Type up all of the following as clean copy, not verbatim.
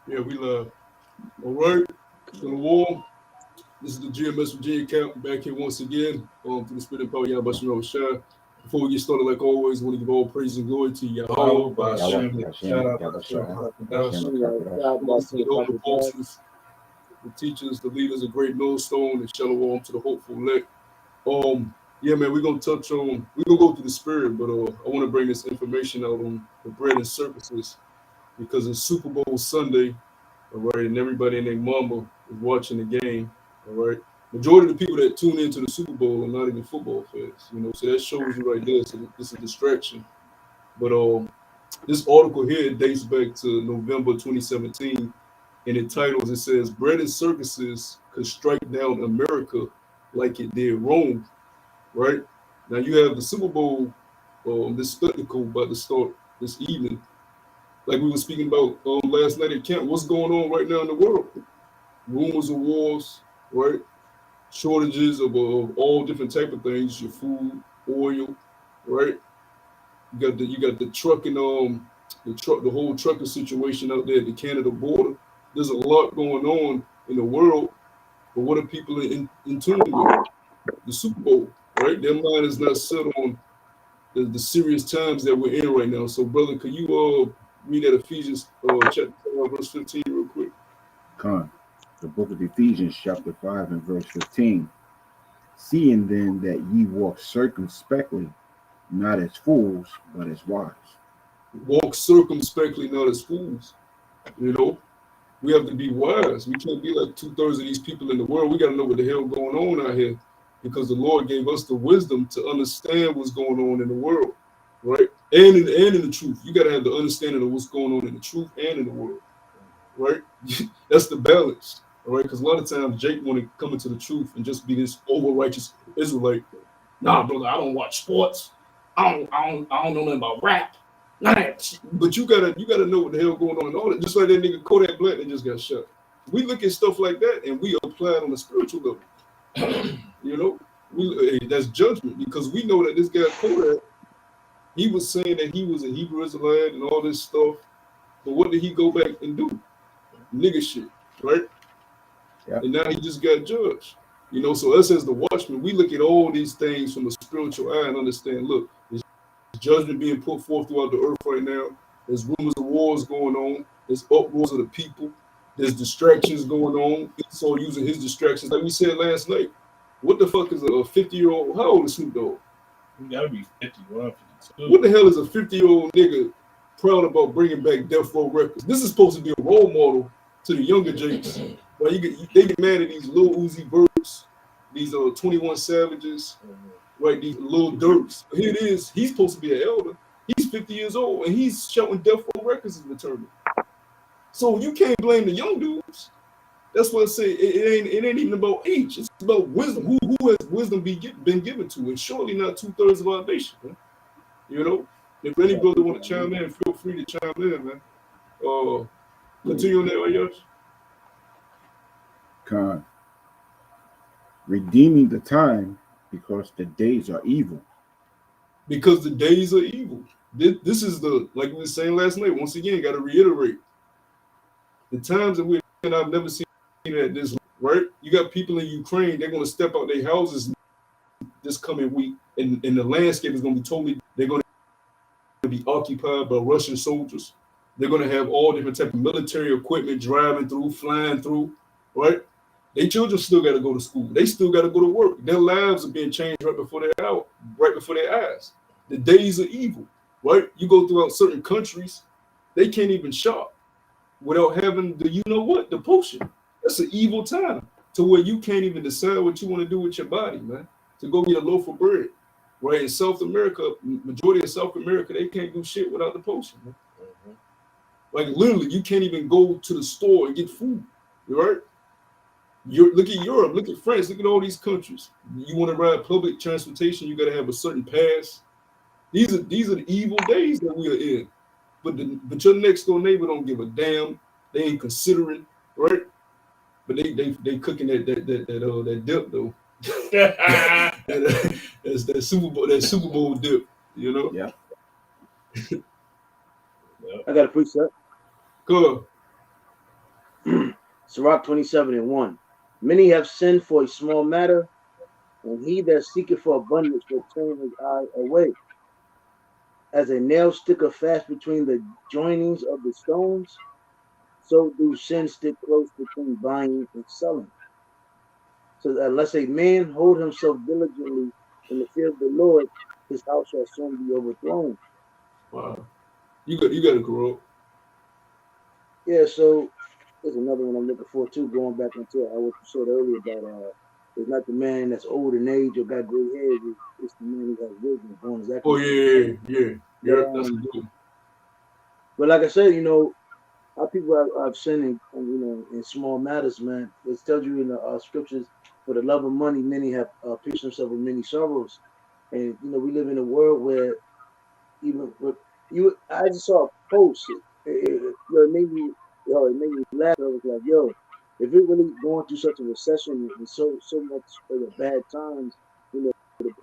Yeah, we love. All right. To the wall. This is the GMS Virginia Camp back here once again. To the Spirit and Power Yahweh Shai. Before we get started, like always, we want to give all praise and glory to Yahweh. Shout out to all the apostles, the teachers, the leaders, a great millstone, and shalom to the hopeful elect. Yeah, man, we're gonna go through the spirit, but I want to bring this information out on the bread and circuses because it's Super Bowl Sunday, all right, and everybody and their mama is watching the game, all right. Majority of the people that tune into the Super Bowl are not even football fans, so that shows you right there. So it's a distraction. But this article here dates back to November 2017, and it says bread and circuses could strike down America like it did Rome, right? Now you have the Super Bowl, this spectacle about to start this evening. Like we were speaking about last night at camp, what's going on right now in the world? Rumors of wars, right? Shortages of all different type of things, your food, oil, right? You got the trucking, the whole trucking situation out there at the Canada border. There's a lot going on in the world, but what are people in tune with? The Super Bowl, right? Their mind is not set on the serious times that we're in right now. So, brother, can you read that Ephesians chapter 5, verse 15 real quick? Con, the book of Ephesians, chapter 5 and verse 15. Seeing then that ye walk circumspectly, not as fools, but as wise. Walk circumspectly, not as fools. We have to be wise. We can't be like 2/3 of these people in the world. We got to know what the hell going on out here, because the Lord gave us the wisdom to understand what's going on in the world, right? And in the truth. You got to have the understanding of what's going on in the truth and in the world, right? That's the balance, all right? Because a lot of times Jake want to come into the truth and just be this over-righteous Israelite. Nah, brother, I don't watch sports. I don't know nothing about rap. But you gotta know what the hell going on and all that. Just like that nigga Kodak Black that just got shot. We look at stuff like that and we apply it on a spiritual level. That's judgment, because we know that this guy Kodak, he was saying that he was a Hebrew Israelite and all this stuff. But what did he go back and do? Nigga shit, right? Yeah. And now he just got judged. So us as the watchmen, we look at all these things from a spiritual eye and understand, look, there's judgment being put forth throughout the earth right now. There's rumors of wars going on. There's uproars of the people. There's distractions going on. It's all using his distractions. Like we said last night, what the fuck is a 50-year-old? How old is Snoop Dogg? You gotta be 51, 52. What the hell is a 50-year-old nigga proud about bringing back Death Row Records? This is supposed to be a role model to the younger Jakes. Well, they get mad at these Lil Uzi Verts, these 21 Savages, right? These Lil Durks. Here it is. He's supposed to be an elder. He's 50 years old and he's shouting Death Row Records is returning. So you can't blame the young dudes. That's what I say. It ain't even about age. It's about wisdom. Who has wisdom been given to? And surely not 2/3 of our nation. Man. If any brother want to chime in, feel free to chime in, man. Continue on that, Ayash. Con, redeeming the time, because the days are evil. Because the days are evil. This is like we were saying last night. Once again, got to reiterate the times that we're in. I've never seen it at this, right? You got people in Ukraine. They're going to step out their houses this coming week, and the landscape is going to be totally. They're going to be occupied by Russian soldiers. They're going to have all different type of military equipment driving through, flying through, right? Their children still got to go to school. They still got to go to work. Their lives are being changed right before their eyes. The days are evil, right? You go throughout certain countries, they can't even shop without having the potion. That's an evil time to where you can't even decide what you want to do with your body, man. To go get a loaf of bread, right? In South America, majority of South America, they can't do shit without the potion, man. Like literally, you can't even go to the store and get food, right? Look at Europe, look at France, look at all these countries. You want to ride public transportation, you got to have a certain pass. These are the evil days that we are in. But your next door neighbor don't give a damn. They ain't considering, right? But they cooking that dip though. That's that Super Bowl dip, Yeah. I got a precept. Good. Sirach 27:1. Many have sinned for a small matter, and he that seeketh for abundance will turn his eye away. As a nail sticketh fast between the joinings of the stones, so do sin stick close between buying and selling. So unless a man hold himself diligently in the fear of the Lord, his house shall soon be overthrown. Wow. You got it, Kuro. Yeah, so there's another one I'm looking for too, going back into what you said earlier about it's not the man that's old in age or got gray hairs, it's the man who has wisdom, going exactly. Oh yeah. That's good. But like I said, our people have sinned in small matters, man. It tells you in the scriptures, for the love of money, many have pierced themselves with many sorrows. And we live in a world where I just saw a post. It made me laugh. I was like, yo, if it really going through such a recession and so much of the bad times, the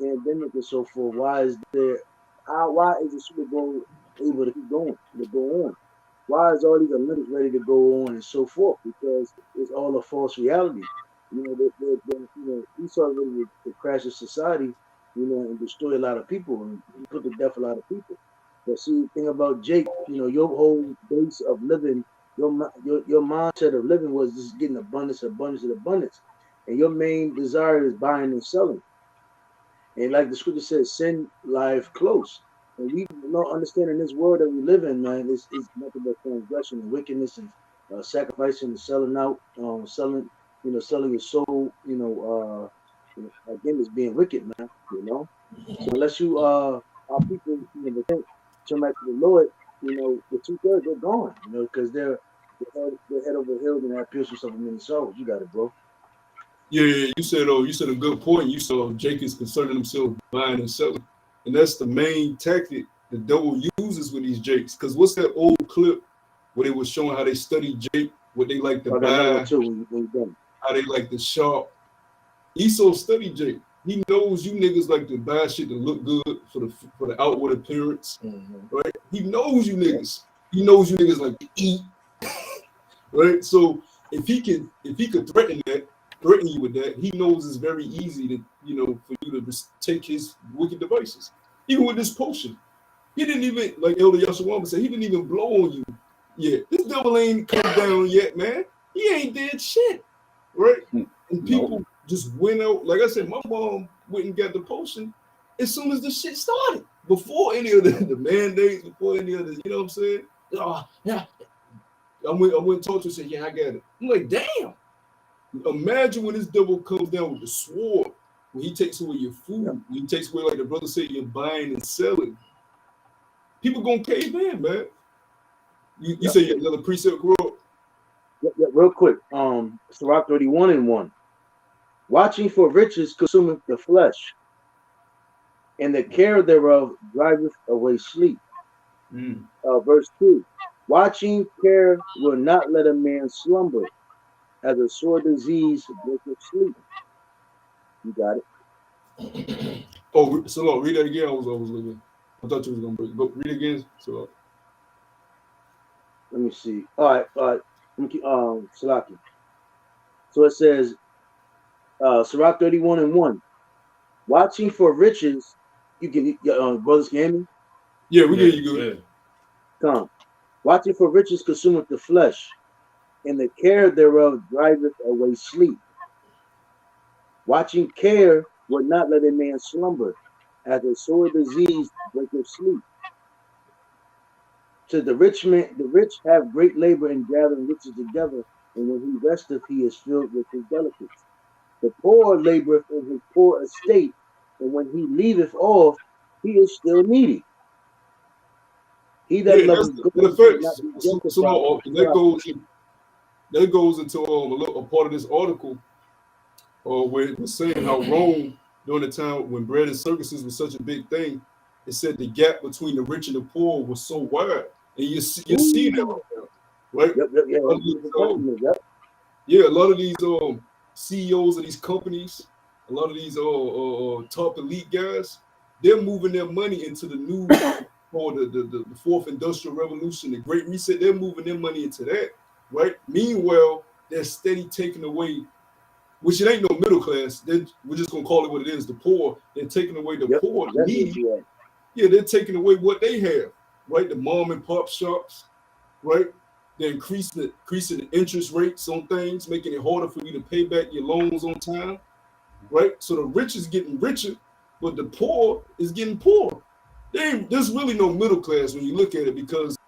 pandemic and so forth, why is the Super Bowl able to keep going, to go on? Why is all these Olympics ready to go on and so forth? Because it's all a false reality. Esau ready to crash the society, and destroy a lot of people and put to death a lot of people. But see, the thing about Jake, your whole base of living, your mindset of living was just getting abundance, and your main desire is buying and selling. And like the scripture says, sin lieth close. And we don't understand in this world that we live in, man, it's nothing but transgression and wickedness and sacrificing and selling out, selling your soul, again, it's being wicked, man, So unless you our people, repent, turn back to the Lord, the 2/3 they're gone, because they're head over heels and have pierced themselves with many sorrows. You got it, bro. Yeah, you said a good point. You said Jake is concerning himself buying and selling. And that's the main tactic the devil uses with these Jakes. Because what's that old clip where they were showing how they study Jake, what they like to buy, how they like to shop. Esau study Jake. He knows you niggas like to buy shit to look good for the outward appearance, right? He knows you niggas. He knows you niggas like to eat, right? So if he could threaten you with that, he knows it's very easy to for you to just take his wicked devices. Even with this potion, he didn't even, like Elder Yashawama said, he didn't even blow on you yet. This devil ain't come down yet, man. He ain't did shit, right? And people just went out. Like I said, my mom went and got the potion as soon as the shit started. Before any of the mandates, before any of the, you know what I'm saying? Oh, yeah. I went and talked to her and said, yeah, I got it. I'm like, damn. Imagine when this devil comes down with the sword, when he takes away your food, when he takes away, like the brother said, you're buying and selling. People gonna cave in, man. You say you got another precept, Kuro? Yeah, real quick. Sirach 31:1. Watching for riches consumeth the flesh, and the care thereof driveth away sleep. Verse 2. Watching care will not let a man slumber, as a sore disease breaketh sleep. You got it. Oh, so read that again. I was looking. I thought you was gonna break. Go read it again. So let me see. All right. Salaki. So it says, Sirach 31:1. Watching for riches, you can brothers can hear me? Yeah, we hear you good. Come. Watching for riches consumeth the flesh, and the care thereof driveth away sleep. Watching care would not let a man slumber, as a sore disease breaketh sleep. To the rich have great labor in gathering riches together, and when he resteth, he is filled with his delicacies. The poor laboreth in his poor estate, and when he leaveth off, he is still needy. He that loveth good that goes into a part of this article, where it was saying how Rome, during the time when bread and circuses was such a big thing, it said the gap between the rich and the poor was so wide, and you see that right now, right? Yeah, a lot of these CEOs of these companies, a lot of these top elite guys, they're moving their money into the new or the fourth industrial revolution, the Great Reset. They're moving their money into that, right? Meanwhile, they're steady taking away, which it ain't no middle class. We're just gonna call it what it is. The poor. They're taking away the poor, needy. Yeah, they're taking away what they have, right? The mom and pop shops, right? They're increasing the interest rates on things, making it harder for you to pay back your loans on time, right? So the rich is getting richer, but the poor is getting poorer. There's really no middle class when you look at it, because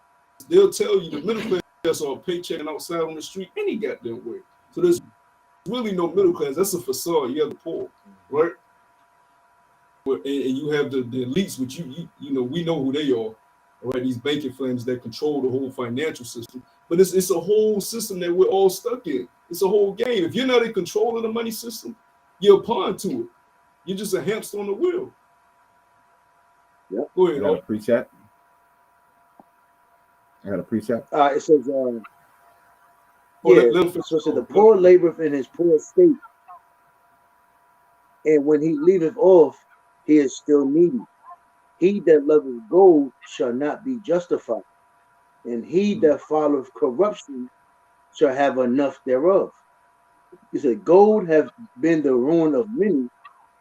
they'll tell you the middle class are paychecking outside on the street any goddamn way. So there's really no middle class. That's a facade. You have the poor, right? And you have the elites, which you know, we know who they are, right? These banking firms that control the whole financial system. But it's a whole system that we're all stuck in. It's a whole game. If you're not in control of the money system, you're a pawn to it. You're just a hamster on the wheel. Yeah. Go ahead. I got a precept. It says, so it says, the poor laboreth in his poor state, and when he leaveth off, he is still needy. He that loveth gold shall not be justified, and he that followeth corruption shall have enough thereof. He said, gold have been the ruin of many,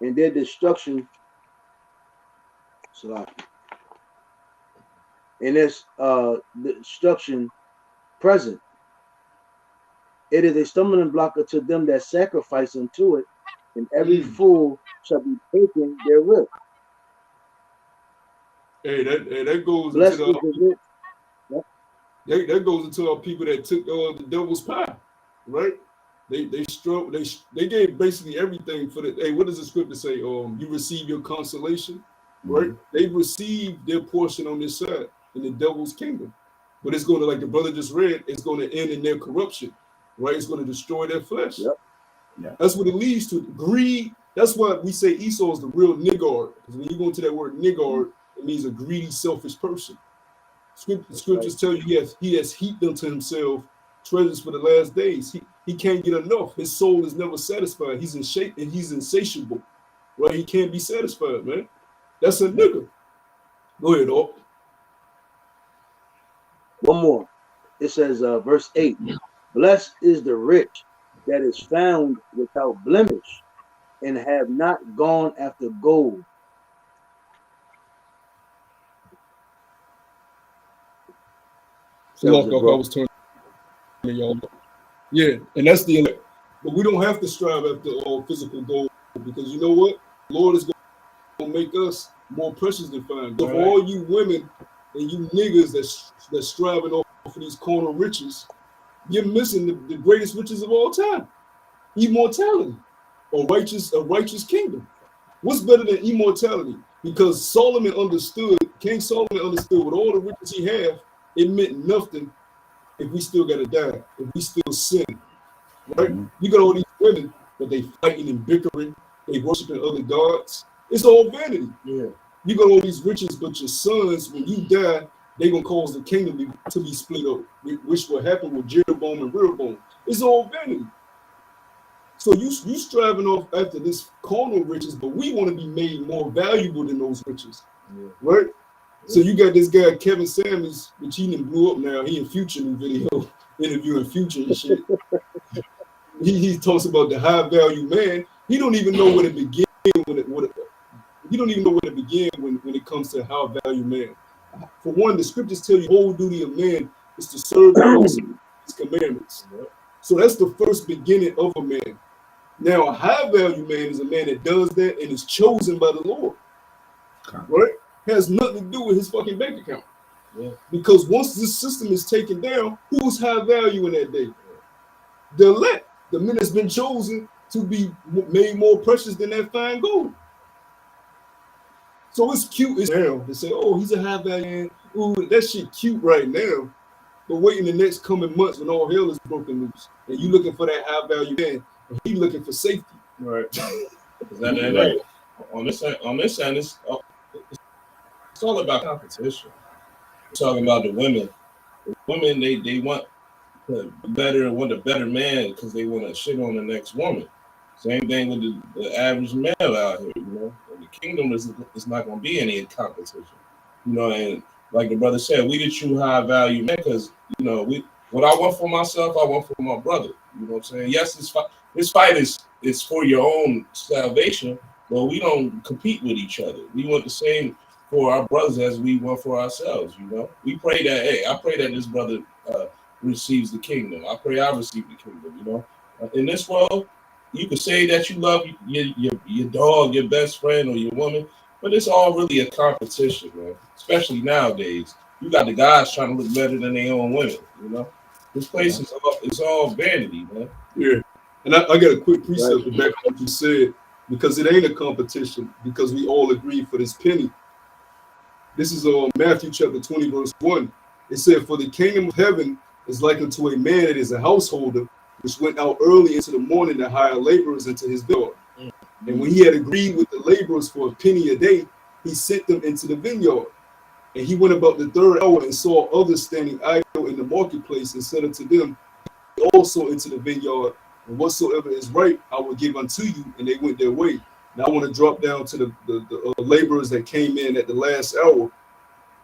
and their destruction. And there's destruction present. It is a stumbling block unto them that sacrifice unto it, and every fool shall be taken therewith. Hey, that goes Blessed into is the rich. that goes into our people that took the devil's pie, right? They gave basically everything for the. Hey, what does the scripture say? You receive your consolation, right? They received their portion on this side in the devil's kingdom, but it's going to, like the brother just read, it's going to end in their corruption, right? It's going to destroy their flesh. Yep. Yeah. That's what it leads to. Greed. That's why we say Esau is the real niggard. Because when you go into that word niggard, it means a greedy, selfish person. Scriptures tell you he has heaped unto himself treasures for the last days. He can't get enough. His soul is never satisfied. He's in shape and he's insatiable. Right? He can't be satisfied, man. That's a nigga. Go ahead, Op. One more. It says, verse 8, blessed is the rich that is found without blemish, and have not gone after gold. So I was turning y'all. Yeah, and that's the elect. But we don't have to strive after physical gold, because you know what? The Lord is going to make us more precious than fine. So for all you women and you niggas that's striving off for these corner riches, you're missing the greatest riches of all time: immortality, a righteous kingdom. What's better than immortality? Because King Solomon understood with all the riches he had, it meant nothing if we still gotta die, if we still sin. Right? You got all these women, but they fighting and bickering, they worshiping other gods. It's all vanity. Yeah. You got all these riches, but your sons, when you die, they're gonna cause the kingdom to be split up, which will happen with Jeroboam and Rehoboam. It's all vanity. So you striving off after this carnal riches, but we want to be made more valuable than those riches, right? So you got this guy Kevin Samuels, which he done blew up now. He in Future new video interviewing Future and shit. he talks about the high value man. He don't even know where to begin he don't even know where to begin when it comes to high value man. For one, the scriptures tell you the whole duty of man is to serve his commandments. So that's the first beginning of a man. Now, a high value man is a man that does that and is chosen by the Lord. Right? Has nothing to do with his fucking bank account. Yeah. Because once this system is taken down, who's high value in that day? The elect, the men that's been chosen to be made more precious than that fine gold. So it's cute as hell to say, oh, he's a high value man. Ooh, that shit cute right now. But wait in the next coming months when all hell is broken loose, and you looking for that high value man, and he looking for safety. Right. Right. On this end, it's all about competition. We're talking about the women. The women, they want a better man because they want to shit on the next woman. Same thing with the average male out here, you know. The kingdom is not going to be any competition, you know. And like the brother said, we the true high value men because, you know, What I want for myself, I want for my brother. You know what I'm saying? Yes, this fight is for your own salvation, but we don't compete with each other. We want the same for our brothers as we want for ourselves. You know, we pray that. Hey, I pray that this brother receives the kingdom. I pray I receive the kingdom. You know, in this world, you can say that you love your dog, your best friend, or your woman, but it's all really a competition, man. Especially nowadays, you got the guys trying to look better than their own women. You know, this place is all vanity, man. Yeah, and I got a quick precept to back up what you said, because it ain't a competition, because we all agree for this penny. This is Matthew chapter 20, verse 1. It said, "For the kingdom of heaven is like unto a man that is a householder, which went out early into the morning to hire laborers into his vineyard. And when he had agreed with the laborers for a penny a day, he sent them into the vineyard. And he went about the third hour and saw others standing idle in the marketplace, and said unto them, also into the vineyard, and whatsoever is right, I will give unto you. And they went their way." Now I want to drop down to the laborers that came in at the last hour.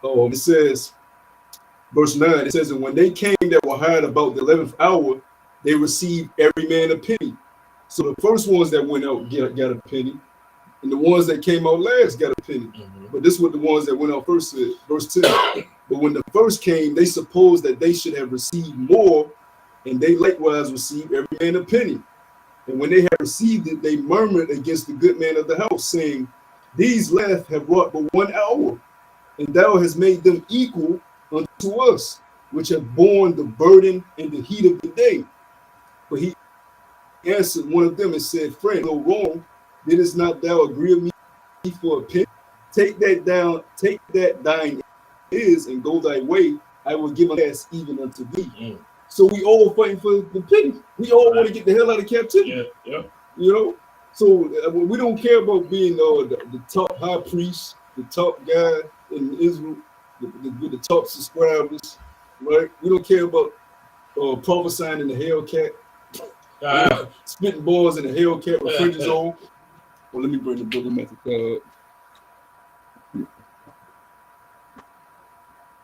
It says, verse 9, it says, "And when they came that were hired about the 11th hour, they received every man a penny. So the first ones that went out got a penny, and the ones that came out last got a penny." But this is what the ones that went out first said, verse 10. "But when the first came, they supposed that they should have received more, and they likewise received every man a penny. And when they had received it, they murmured against the good man of the house, saying, These last have wrought but 1 hour, and thou hast made them equal unto us, which have borne the burden and the heat of the day. But he answered one of them and said, Friend, no wrong. Didst not thou agree with me for a penny? Take that thine is, and go thy way. I will give a last even unto thee." So we all fighting for the penny. We all want to get the hell out of captivity. Yeah. You know? So we don't care about being the top high priest, the top guy in Israel, with the top subscribers, right? We don't care about prophesying in the Hellcat, spitting balls in the Hellcat with fringes on. Well, let me bring the book of Matthew.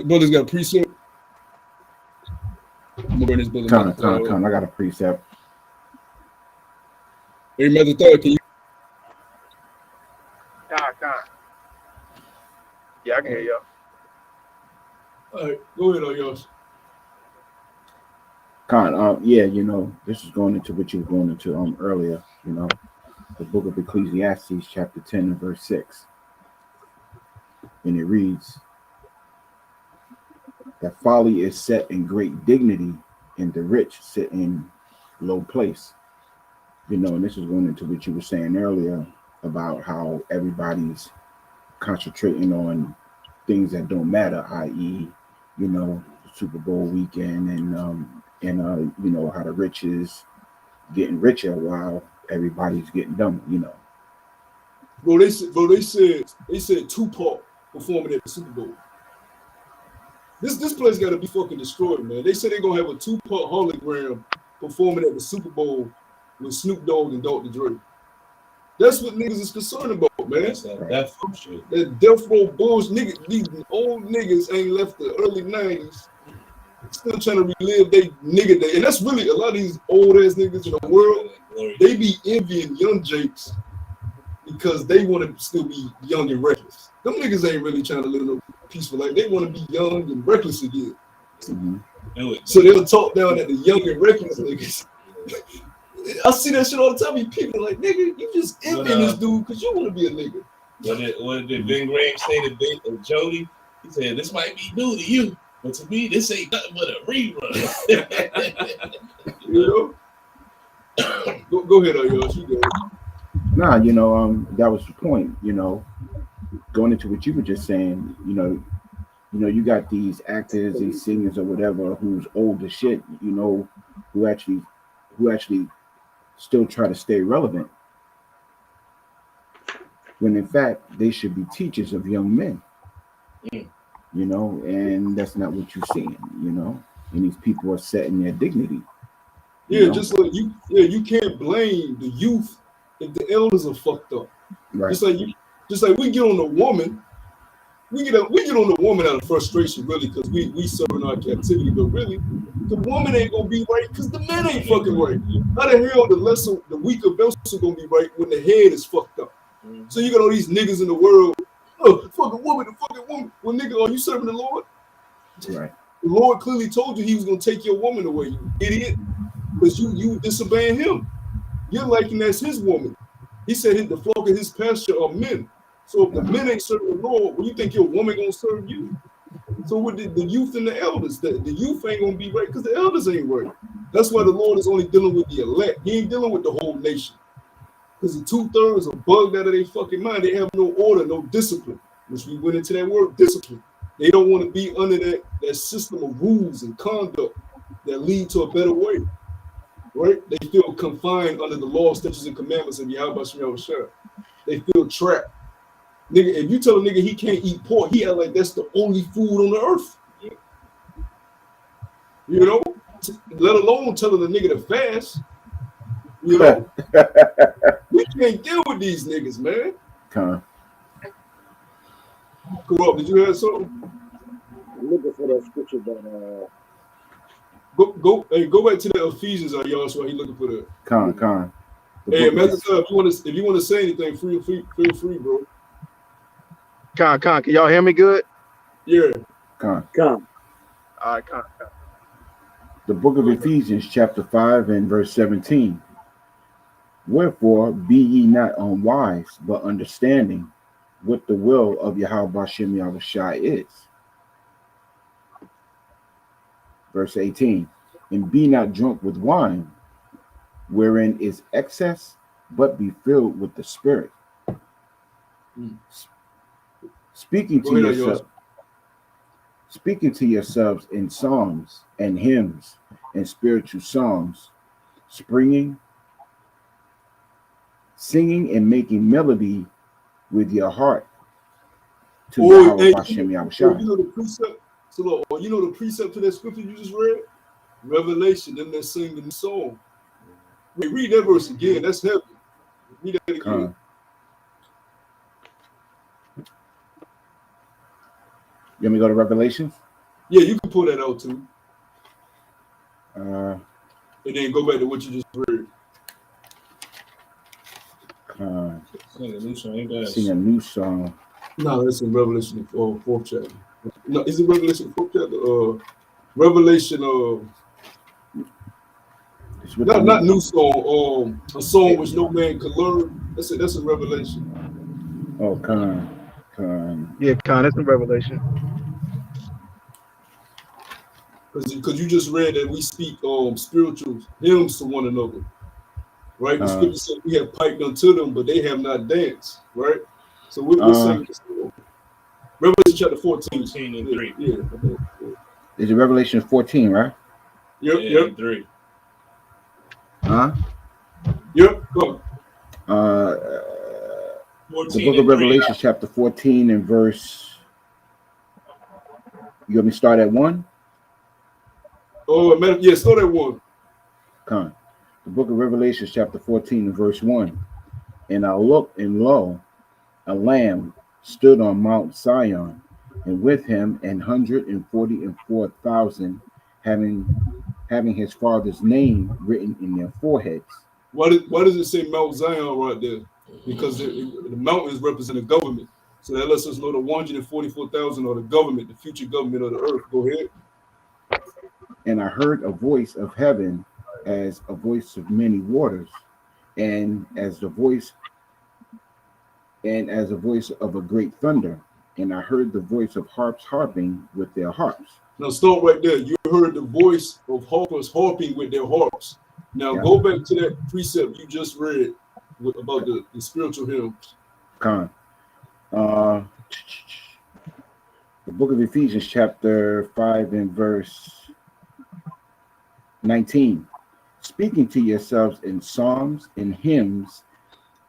Brother's got a precept. I'm gonna bring this brother. Come. I got a precept. Hey, Matthew, can you? Con. Yeah, I can hear you. All right, go ahead, Yosh. Yeah, you know, this is going into what you were going into earlier, you know, the book of Ecclesiastes, chapter 10 and verse 6. And it reads, "That folly is set in great dignity, and the rich sit in low place." You know, and this is going into what you were saying earlier about how everybody's concentrating on things that don't matter, i.e., you know, Super Bowl weekend and you know, how the rich is getting richer while everybody's getting dumber, you know. Bro, they said Tupac performing at the Super Bowl. This place got to be fucking destroyed, man. They said they're gonna have a Tupac hologram performing at the Super Bowl with Snoop Dogg and Dr. Dre. That's what niggas is concerned about, man. That's that death row shit. That death row bullshit. These old niggas ain't left the early 90s. Still trying to relive they nigga day. And that's really a lot of these old ass niggas in the world. They be envying young Jakes because they want to still be young and reckless. Them niggas ain't really trying to live no peaceful life. They want to be young and reckless again. So they'll talk down at the young and reckless niggas. I see that shit all the time. People like, nigga, you just envying this dude because you want to be a nigga. What did Ben Graham say to Jody? He said, "This might be new to you, but to me, this ain't nothing but a rerun." You know? Go ahead, Yosh. You go. Nah, you know, that was the point, you know, going into what you were just saying, you know, you got these actors, these singers or whatever, who's old as shit, you know, who actually still try to stay relevant, when in fact they should be teachers of young men. You know, and that's not what you're seeing, you know, and these people are set in their dignity. Yeah, just like you can't blame the youth if the elders are fucked up. Right. Just like we get on a woman we get on the woman out of frustration, really, because we serving our captivity, but really, the woman ain't gonna be right because the man ain't fucking right. How the hell the weaker vessel gonna be right when the head is fucked up? So you got all these niggas in the world, oh, fucking woman, the fucking woman. Well, nigga, are you serving the Lord? Right. The Lord clearly told you he was gonna take your woman away, you idiot, because you disobeying him. You're liking that's his woman. He said the flock of his pasture are men. So if the men ain't serving the Lord, well, you think your woman gonna serve you? So with the youth and the elders, the youth ain't gonna be right because the elders ain't right. That's why the Lord is only dealing with the elect. He ain't dealing with the whole nation. Because the 2/3 are bugged out of their fucking mind. They have no order, no discipline. Which we went into that word, discipline. They don't want to be under that system of rules and conduct that lead to a better way. Right? They feel confined under the law, statutes, and commandments of Yahweh Shah. They feel trapped. Nigga, if you tell a nigga he can't eat pork, he act like that's the only food on the earth. You know? Let alone telling the nigga to fast. You know? We can't deal with these niggas, man. Corrupt, did you have something? I'm looking for that scripture, but Go back to the Ephesians, y'all. So he looking for that. Con. Hey, Master, if you want to say anything, feel free, bro. Con, can y'all hear me good? Yeah. Con. All right, con. The book of Ephesians, chapter 5 and verse 17. Wherefore be ye not unwise, but understanding what the will of Yahweh Bashem Yahushai is. Verse 18. And be not drunk with wine, wherein is excess, but be filled with the Spirit. Speaking to yourselves in psalms and hymns and spiritual songs, singing and making melody with your heart to Yahweh Hashem Yahushua. You know the precept. So look, you know the precept to that scripture you just read, Revelation. Them that sing the song. Read that verse again. That's heavy. Read that again. You want me to go to Revelation? Yeah, you can pull that out too. And then go back to what you just read. Sing a new song. No, that's in Revelation 4th chapter. No, is it Revelation 4th chapter? Revelation not new song. A song which no man can learn. That's it. That's a Revelation. Oh, con. Yeah, con. That's in Revelation. Because you just read that we speak spiritual hymns to one another, right? The scripture said we have piped unto them, but they have not danced, right? So we're saying Revelation chapter 14 and 3. Yeah. Is it Revelation 14, right? Yep. 3. Huh? Yep. Come. The book of Revelation, chapter 14, and verse. You want me to start at 1? Oh, yeah, start at 1. Come. The book of Revelation, chapter 14, and verse 1. And I looked, and lo, a lamb stood on Mount Zion, and with him 144,000, having his father's name written in their foreheads. Why does it say Mount Zion right there? Because the mountains represent the government. So that lets us know the 144,000 are the government, the future government of the earth. Go ahead. And I heard a voice of heaven as a voice of many waters, and as a voice of a great thunder. And I heard the voice of harps harping with their harps. Now stop right there. You heard the voice of harpers harping with their harps. Now go back to that precept you just read about the spiritual hymns. Con. The book of Ephesians, chapter 5 and verse 19. Speaking to yourselves in psalms and hymns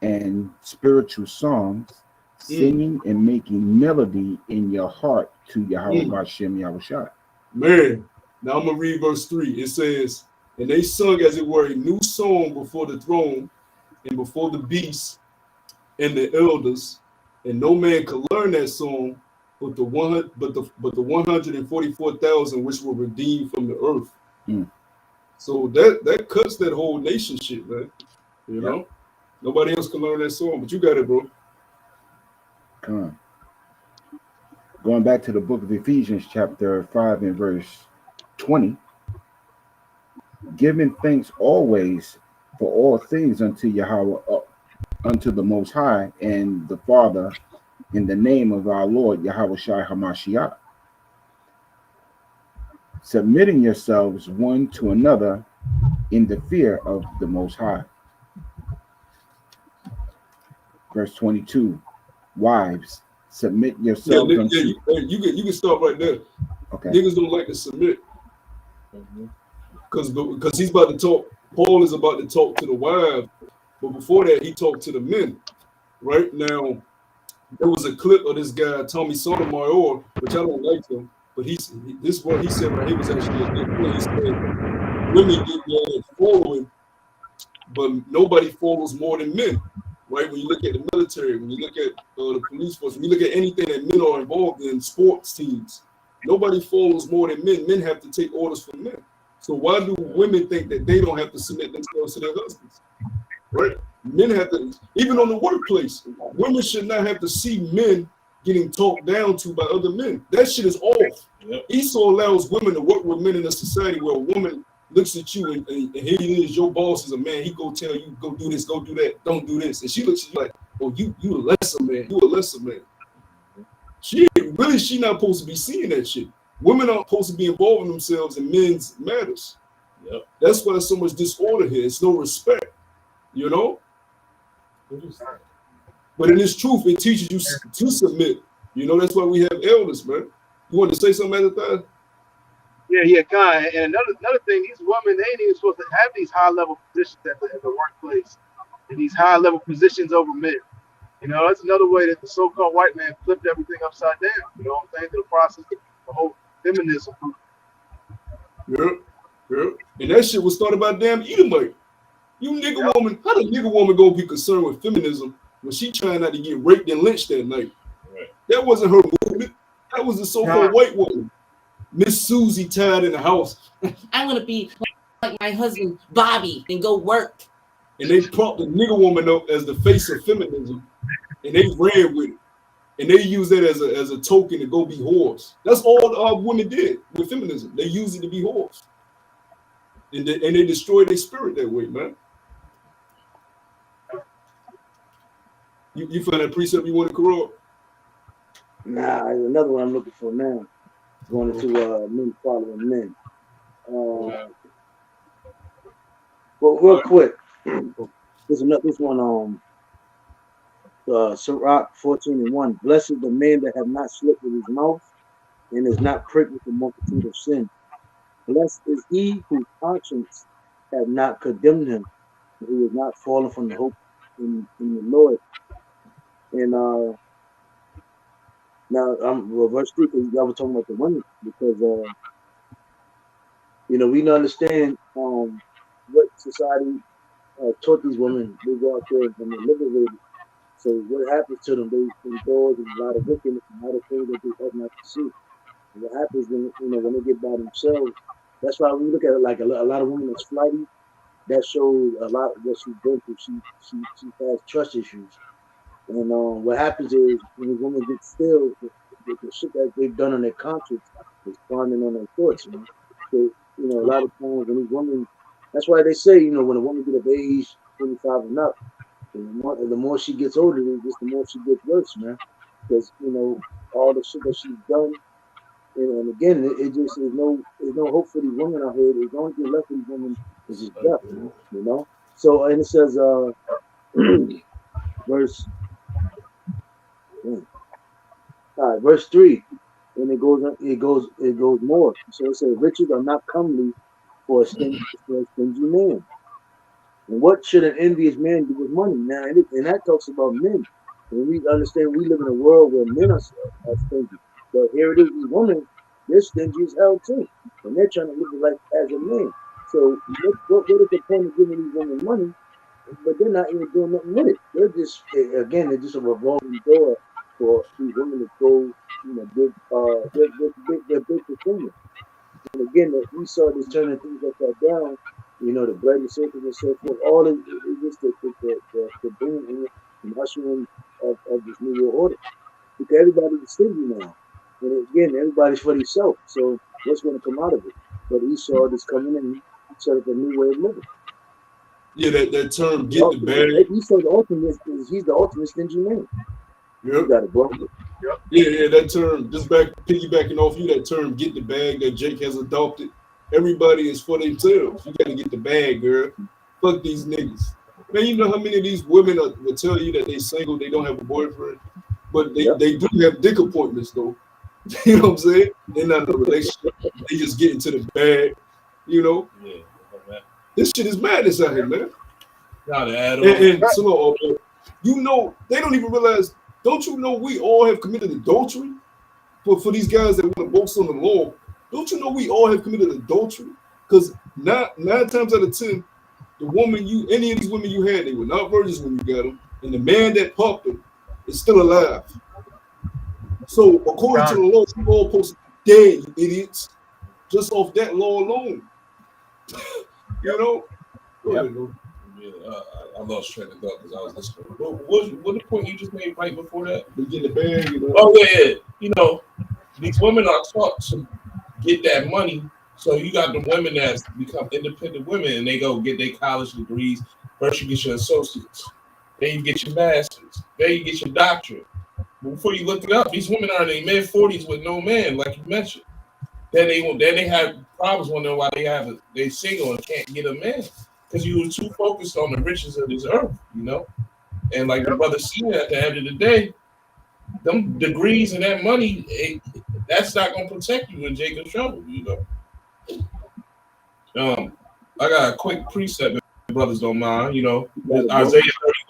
and spiritual songs, singing and making melody in your heart to Yahweh Hashem Yahushua. Man, now I'm going to read verse 3. It says, and they sung as it were a new song before the throne and before the beast and the elders, and no man could learn that song but the 144,000 which were redeemed from the earth. So that cuts that whole nation shit, man. You know, nobody else can learn that song, but you got it, bro. Come on. Going back to the book of Ephesians, chapter 5 and verse 20, giving thanks always for all things unto Yahweh, unto the Most High and the Father, in the name of our Lord Yahweh Shai HaMashiach, submitting yourselves one to another in the fear of the Most High. Verse 22, wives, submit yourselves unto... You can start right there. Okay. Niggas don't like to submit. Because he's about to talk, Paul is about to talk to the wives, but before that, he talked to the men. Right now, there was a clip of this guy, Tommy Sotomayor, which I don't like him, but this one he said right, he was actually a good player. He said women get mad at following, but nobody follows more than men. Right? When you look at the military, when you look at the police force, when you look at anything that men are involved in, sports teams, nobody follows more than men. Men have to take orders from men. So why do women think that they don't have to submit themselves to their husbands? Right? Men have to, even on the workplace, women should not have to see men getting talked down to by other men. That shit is off. Yep. Esau allows women to work with men in a society where a woman looks at you and here he is, your boss is a man, he go tell you, go do this, go do that, don't do this. And she looks at you like, oh, you a lesser man, you a lesser man. She not supposed to be seeing that shit. Women aren't supposed to be involving themselves in men's matters. Yep. That's why there's so much disorder here. It's no respect, you know? But in this truth, it teaches you to submit. You know, that's why we have elders, man. You want to say something at the time? Yeah, God. And another thing, these women, they ain't even supposed to have these high-level positions at the workplace, and these high-level positions over men. You know, that's another way that the so-called white man flipped everything upside down. You know what I'm saying? Through the process of the whole feminism. Yeah. And that shit was started by damn Edomite. You nigga woman, how the nigga woman gonna be concerned with feminism when she trying not to get raped and lynched that night? Right. That wasn't her movement. That was the so-called white woman. Miss Susie tied in the house. I want to be like my husband Bobby and go work. And they propped the nigga woman up as the face of feminism, and they ran with it. And they used that as a token to go be whores. That's all women did with feminism. They used it to be whores. And they destroyed their spirit that way, man. You find that precept you want to corrupt? Nah, there's another one I'm looking for now. Going into men following men. Well, real quick, this one Sirach 14:1. Blessed is the man that have not slipped with his mouth and is not pricked with the multitude of sin. Blessed is he whose conscience have not condemned him, and who is not fallen from the hope in the Lord. And now verse 3, because y'all were talking about the women, because you know, we don't understand what society taught these women. They go out there and they're liberated. So what happens to them? They indulge in a lot of wickedness and a lot of things that they have not to see. And what happens when when they get by themselves? That's why we look at it like a lot of women that's flighty. That shows a lot of what she's been through. She has trust issues. And what happens is when the women get still, the shit that they've done on their conscience is pondering on their thoughts. You know? So a lot of times when these women, that's why they say when a woman get of age 25 and up, the more she gets older, just the more she gets worse, man. Because all the shit that she's done, and again, it just there's no hope for these women out here. The only thing left for these women is just death, you know. So and it says verse 3, and it goes more. So it says, riches are not comely for a stingy man. And what should an envious man do with money? Now, and that talks about men. And we understand we live in a world where men are stingy. But here it is, these women, they're stingy as hell too. And they're trying to live life as a man. So what is the point of giving these women money, but they're not even doing nothing with it? They're just, again, they're just a revolving door for these women to go they're big consumers. And again, that we saw this turning things upside down. The bloody circles and so forth. All is just the bringing in and ushering of this new world order. Because everybody's stingy now, and again, everybody's for themselves. So what's going to come out of it? But Esau is coming in, set up a new way of living. Yeah, that term "get the bag." Esau, he's the ultimate stingy man. Yep. You got it, bro. Yeah, that term, just piggybacking off you, that term "get the bag" that Jake has adopted. Everybody is for themselves. You gotta get the bag, girl. Fuck these niggas. Man, you know how many of these women will tell you that they single, they don't have a boyfriend, but they do have dick appointments though. You know what I'm saying? They're not in a relationship. They just get into the bag. Yeah. This shit is madness out here, man. Gotta add on. And so, they don't even realize. Don't you know we all have committed adultery? For these guys that want to boast on the law, don't you know we all have committed adultery? Because nine times out of 10, any of these women you had, they were not virgins when you got them, and the man that popped them is still alive. So according to the law, you all supposed to be dead, you idiots, just off that law alone. Go ahead, bro. I lost track of thought because I was listening. What the point you just made right before that? They get the bag, Oh yeah. These women are taught to get that money. So you got the women that become independent women and they go get their college degrees. First you get your associates, then you get your masters, then you get your doctorate. But before you look it up, these women are in their mid-40s with no man, like you mentioned. Then they have problems wondering why they single and can't get a man. Because you were too focused on the riches of this earth, And like the brother said, at the end of the day, them degrees and that money, that's not going to protect you in Jacob's trouble, I got a quick precept, if brothers don't mind, Isaiah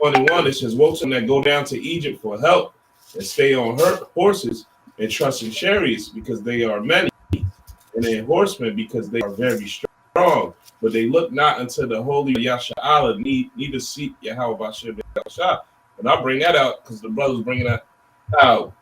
31:1, it says, woe to them that go down to Egypt for help and stay on horses and trust in chariots because they are many, and in horsemen because they are very strong. But they look not unto the holy Yasha'Allah, neither seek Yahweh Bashir Yahshua. And I bring that out because the brothers bringing that out.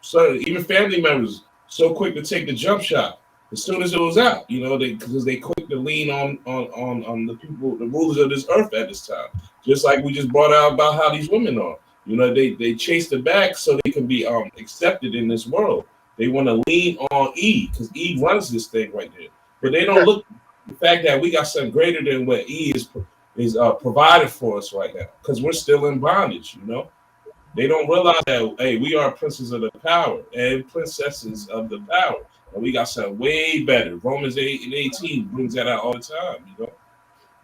So even family members so quick to take the jump shot as soon as it was out. Because they quick to lean on the people, the rulers of this earth at this time. Just like we just brought out about how these women are. They chase the bag so they can be accepted in this world. They want to lean on Eve because Eve runs this thing right there. But they don't look the fact that we got something greater than what Eve is provided for us right now because we're still in bondage, They don't realize that, hey, we are princes of the power and princesses of the power. And we got something way better. Romans 8:18 brings that out all the time,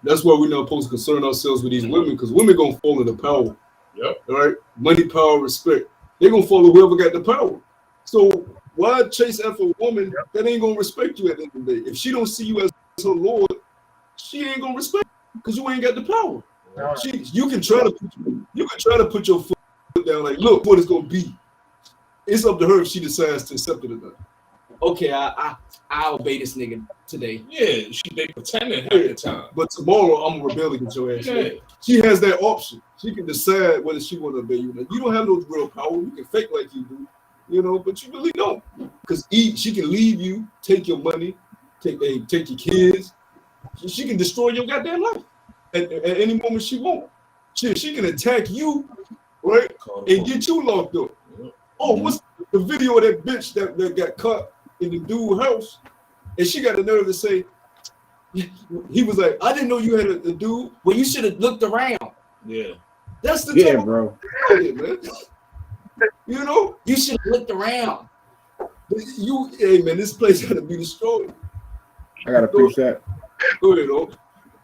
That's why we're not supposed to concern ourselves with these women because women going to fall into power. Yep. All right? Money, power, respect. They're going to follow whoever got the power. So why chase after a woman that ain't going to respect you at the end of the day? If she don't see you as her Lord, she ain't going to respect you because you ain't got the power. You can try to put your foot down like, look what it's going to be. It's up to her if she decides to accept it or not. Okay, I obey this nigga today. Yeah, they pretending half the time. But tomorrow I'm gonna rebel against your ass. Yeah. She has that option. She can decide whether she want to obey you. You don't have no real power. You can fake like you do, but you really don't. Because she can leave you, take your money, take your kids. She can destroy your goddamn life at any moment she wants. She can attack you, right, and get you locked up. Oh, what's the video of that bitch that got caught in the dude's house? And she got the nerve to say, he was like, I didn't know you had a dude. Well, you should have looked around. Yeah. That's the Yeah, bro. Man. You should have looked around. Hey, man, this place got to be destroyed. I got a preset. Go ahead,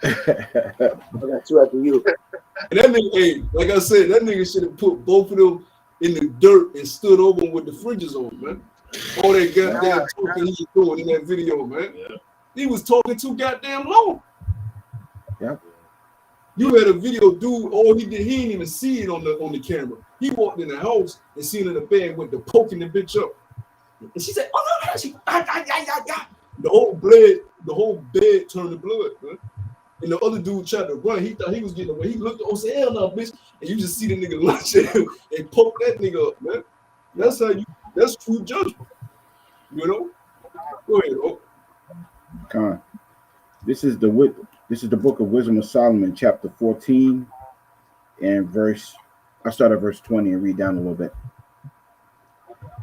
I got two after you. And that nigga, hey, like I said, that nigga should have put both of them in the dirt and stood over them with the fringes on, man. All that goddamn talking he was doing in that video, man. Yeah. He was talking too goddamn long. Yeah. You had a video, dude. All he did, he didn't even see it on the camera. He walked in the house and seen it in the bed, went to poking the bitch up. And she said, "Oh no, she, The whole bed turned to blood, man. And the other dude tried to run. He thought he was getting away. He looked up and said, hell no, bitch. And you just see the nigga lunge at him and poke that nigga up, man. That's That's true judgment. You know. Go ahead. Oh. Con. This is the book of Wisdom of Solomon, chapter 14, and I start at verse 20 and read down a little bit.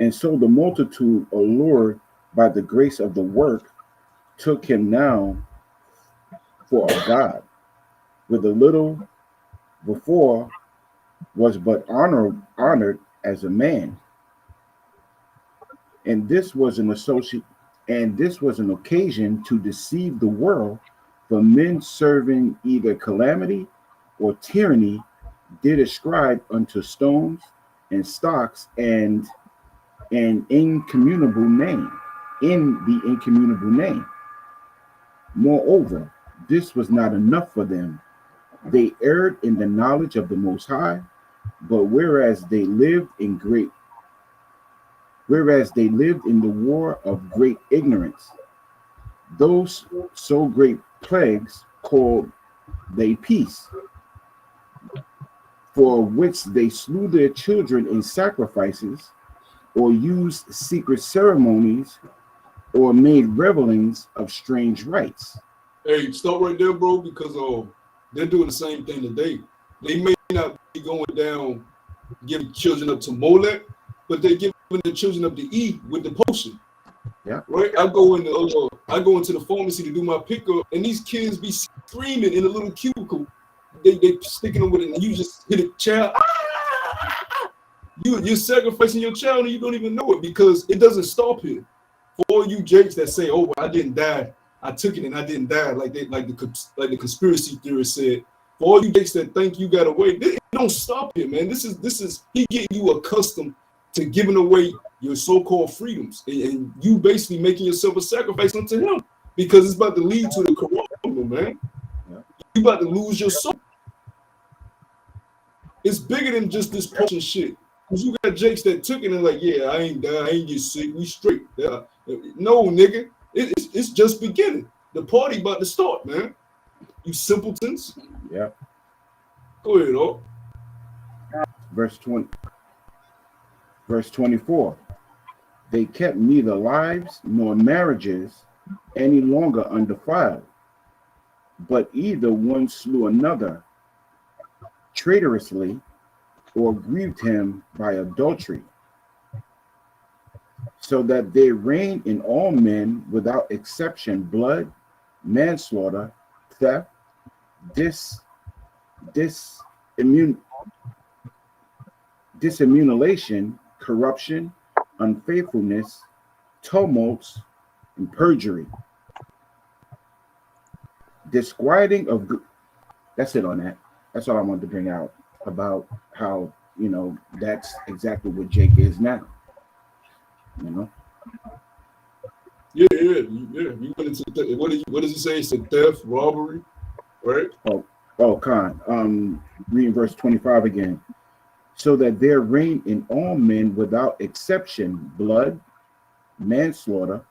And so the multitude, allured by the grace of the work, took him now for a god, with a little before was but honored as a man. And this was an occasion to deceive the world, for men serving either calamity or tyranny did ascribe unto stones and stocks and an incommunicable name, in the incommunicable name. Moreover, this was not enough for them. They erred in the knowledge of the Most High, but whereas they lived in the war of great ignorance, those so great plagues called they peace, for which they slew their children in sacrifices, or used secret ceremonies, or made revelings of strange rites. Hey, stop right there, bro, because they're doing the same thing today. They may not be going down giving children up to Molech, but they're giving the children up to eat with the potion. Yeah. Right. I go into the pharmacy to do my pickup, and these kids be screaming in a little cubicle. They sticking them with it, and you just hit a child. Ah! You're sacrificing your child, and you don't even know it, because it doesn't stop here. For all you jakes that say, "Oh, well, I didn't die. I took it and I didn't die," like the conspiracy theorist said. For all you jakes that think you got away, it don't stop here, man. This is he getting you accustomed to giving away your so-called freedoms, and you basically making yourself a sacrifice unto him, because it's about to lead to the corruptible, man. Yeah. You about to lose your soul. It's bigger than just this potion shit. Cause you got jakes that took it and like, yeah, I ain't die, I ain't get sick, we straight. Yeah. No, nigga, it's just beginning. The party about to start, man. You simpletons. Yeah. Go ahead, oh. Verse 24. They kept neither lives nor marriages any longer undefiled, but either one slew another traitorously, or grieved him by adultery, so that they reign in all men without exception blood, manslaughter, theft, dissimulation, corruption, unfaithfulness, tumults, and perjury. Disquieting of good. That's it on that. That's all I wanted to bring out about how, that's exactly what Jake is now. Yeah. You went into what does he say? It's a theft, robbery, right? Oh, Khan. Reading verse 25 again. So that there reign in all men without exception blood, manslaughter,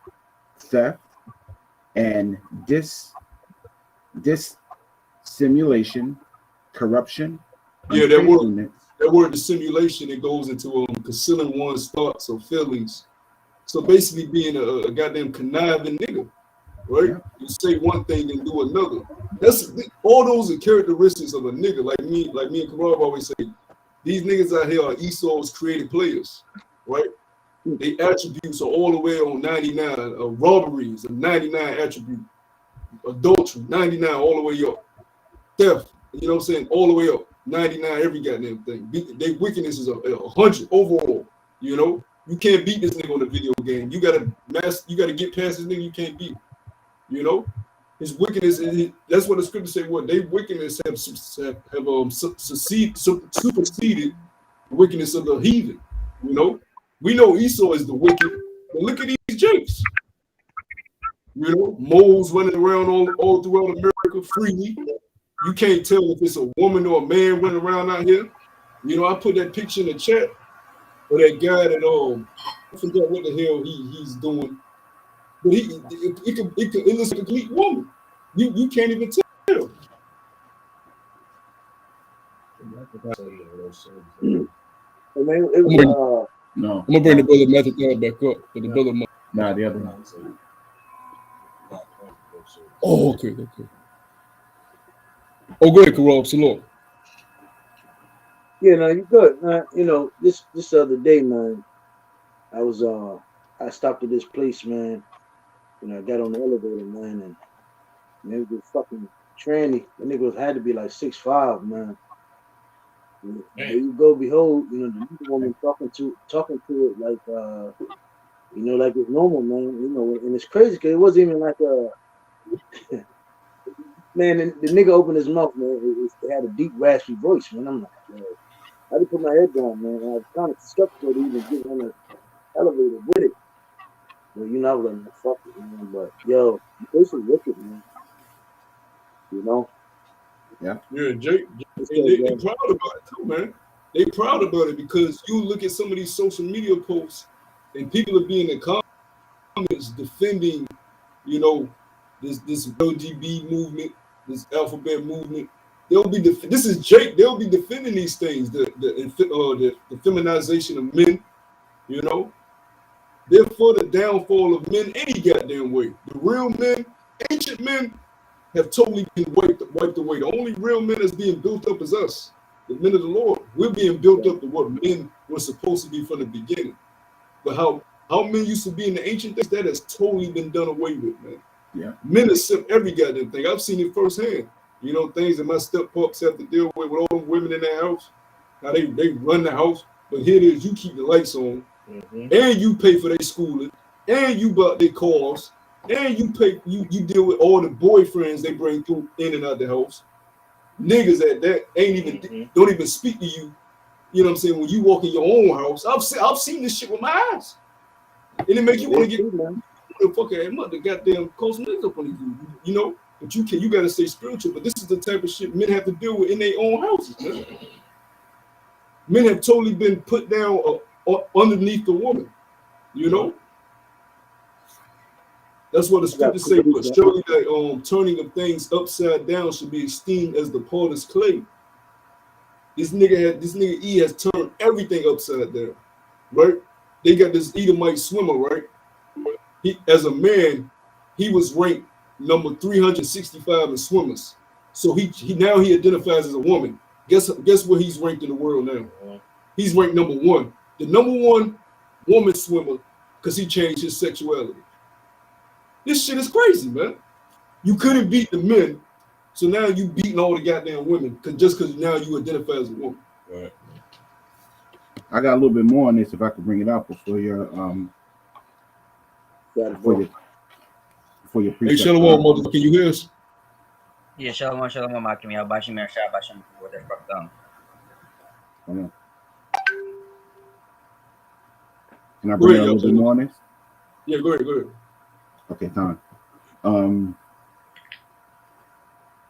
theft, and dissimulation, corruption. Yeah, that word dissimulation, it goes into concealing one's thoughts or feelings. So basically being a goddamn conniving nigga, right? Yeah. You say one thing and do another. That's all those are characteristics of a nigga. Like me and Kamal always say, these niggas out here are Esau's created players, right? They attributes are all the way on 99. Robberies, a 99 attribute. Adultery, 99 all the way up. Theft, you know what I'm saying? All the way up. 99 every goddamn thing. Their wickedness is 100 overall. You can't beat this nigga on the video game. You gotta get past this nigga. You can't beat him. His wickedness. That's what the scripture say. What they wickedness have superseded the wickedness of the heathen. We know Esau is the wicked. But look at these jakes. Moles running around all throughout America freely. You can't tell if it's a woman or a man running around out here. I put that picture in the chat of that guy that I forget what the hell he's doing, but it looks like a complete woman. You can't even tell. And then it was No. I'm gonna bring the brother Matthew back up. But the brother. Nah, the other one. Oh, okay. Oh, go ahead, Karal. Salon. Yeah, no, you good. You know, this other day, man, I stopped at this place, man. You know, I got on the elevator, man, and it was fucking tranny. The nigga had to be like 6'5", man. And there you go, behold, you know, the woman talking to it like you know, like it's normal, man. You know, and it's crazy because it wasn't even like a man. The nigga opened his mouth, man. It had a deep, raspy voice, man. I'm like, yo, I had to put my head down, man. And I was kind of skeptical to even get on the elevator with it. But you know, I was like, fuck it, man. But yo, this is wicked, man. You know? Yeah, Jake, they proud about it too, man. They proud about it because you look at some of these social media posts and people are being in the comments defending, you know, this LGB movement, this alphabet movement. They'll be this is Jake. They'll be defending these things, the feminization of men. You know, they're for the downfall of men any goddamn way. The real men, ancient men, have totally been wiped away. The only real men that's being built up is us, the men of the Lord. We're being built up to what men were supposed to be from the beginning. But how men used to be in the ancient days, that has totally been done away with, man. Yeah. Men accept every goddamn thing. I've seen it firsthand. You know, things that my step-pops have to deal with all the women in their house, how they run the house. But here it is, you keep the lights on, and you pay for their schooling, and you bought their cars, and you deal with all the boyfriends they bring through in and out the house. Niggas that ain't even don't even speak to you. You know what I'm saying? When you walk in your own house, I've seen this shit with my eyes, and it makes you want to get the fucking mother goddamn close niggas up on you. You know, but you gotta stay spiritual. But this is the type of shit men have to deal with in their own houses, man. Men have totally been put down underneath the woman. You know. That's what the scriptures say. But surely that turning of things upside down should be esteemed as the potter's clay. This nigga E has turned everything upside down, right? They got this Edomite swimmer, right? He, as a man, he was ranked number 365 in swimmers. So he now identifies as a woman. Guess where he's ranked in the world now? He's ranked number 1, the number 1 woman swimmer, because he changed his sexuality. This shit is crazy, man. You couldn't beat the men, so now you beating all the goddamn women because now you identify as a woman. Right. I got a little bit more on this if I could bring it up before your Hey, Shalom, mother, can you hear us? Yeah, shalom, Akim. Yabashim, Shabashim, whatever. Can I bring a little bit more on this? Yeah, go ahead. Okay, time.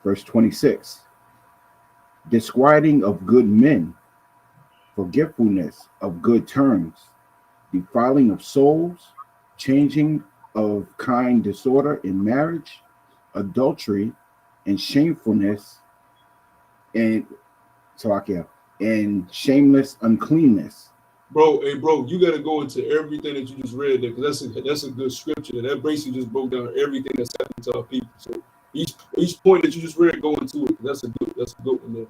Verse 26. Disquieting of good men, forgetfulness of good terms, defiling of souls, changing of kind disorder in marriage, adultery, and shamefulness, and shameless uncleanness. Bro, you got to go into everything that you just read there because that's a good scripture. That basically just broke down everything that's happening to our people. So each point that you just read, go into it. That's a good one there.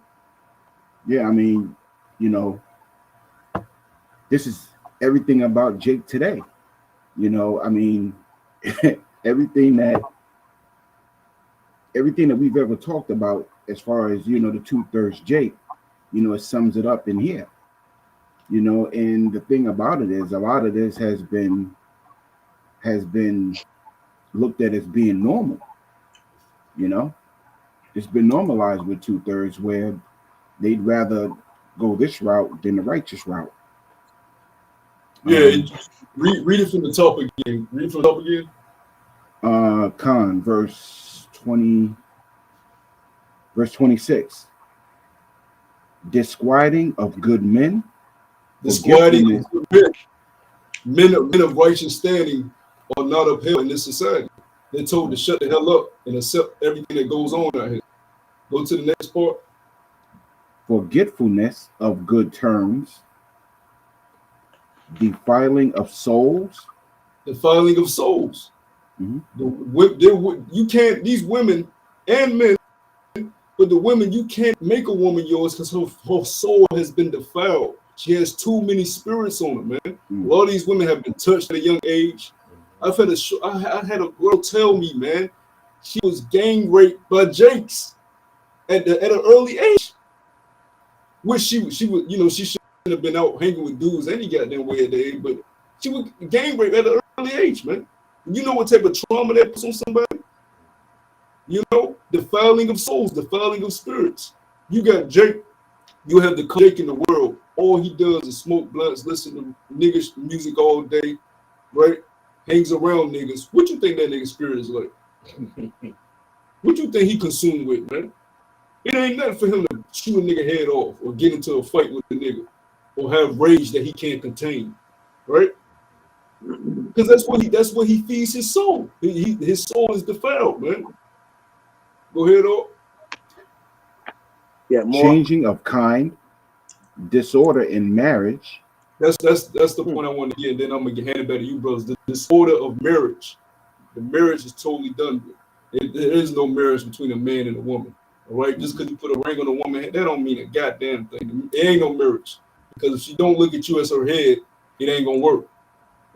Yeah, I mean, you know, this is everything about Jake today. You know, I mean, everything that we've ever talked about as far as, you know, the 2/3 Jake, you know, it sums it up in here. You know, and the thing about it is a lot of this has been looked at as being normal. You know, it's been normalized with 2/3 where they'd rather go this route than the righteous route. Yeah, read it from the top again. Read it from the top again. Khan, verse 26. Disquieting of good men. Disquieting of good men. Men of righteous standing are not upheld in this society. They're told to shut the hell up and accept everything that goes on out here. Go to the next part. Forgetfulness of good terms, defiling of souls. Defiling of souls. Mhm. You can't. These women and men, but the women, you can't make a woman yours because her soul has been defiled. She has too many spirits on her, man. Mm. A lot of these women have been touched at a young age. I had a girl tell me, man, she was gang raped by Jakes at an early age. Which she was, she shouldn't have been out hanging with dudes any goddamn way at the age, but she was gang raped at an early age, man. You know what type of trauma that puts on somebody? You know, defiling of souls, defiling of spirits. You got Jake, you have the Jake in the world. All he does is smoke blunts, listen to niggas music all day, right? Hangs around niggas. What you think that nigga spirit is like? What you think he consumed with, man? It ain't nothing for him to shoot a nigga head off or get into a fight with a nigga or have rage that he can't contain, right? Because that's what he feeds his soul. His soul is defiled, man. Go ahead, oh. Yeah, more. Changing of kind, disorder in marriage. That's the point I want to get. And then I'm gonna hand it back to you, brothers. The disorder of marriage. The marriage is totally done with. There is no marriage between a man and a woman. All right, just because you put a ring on a woman, that don't mean a goddamn thing. It ain't no marriage because if she don't look at you as her head, it ain't gonna work.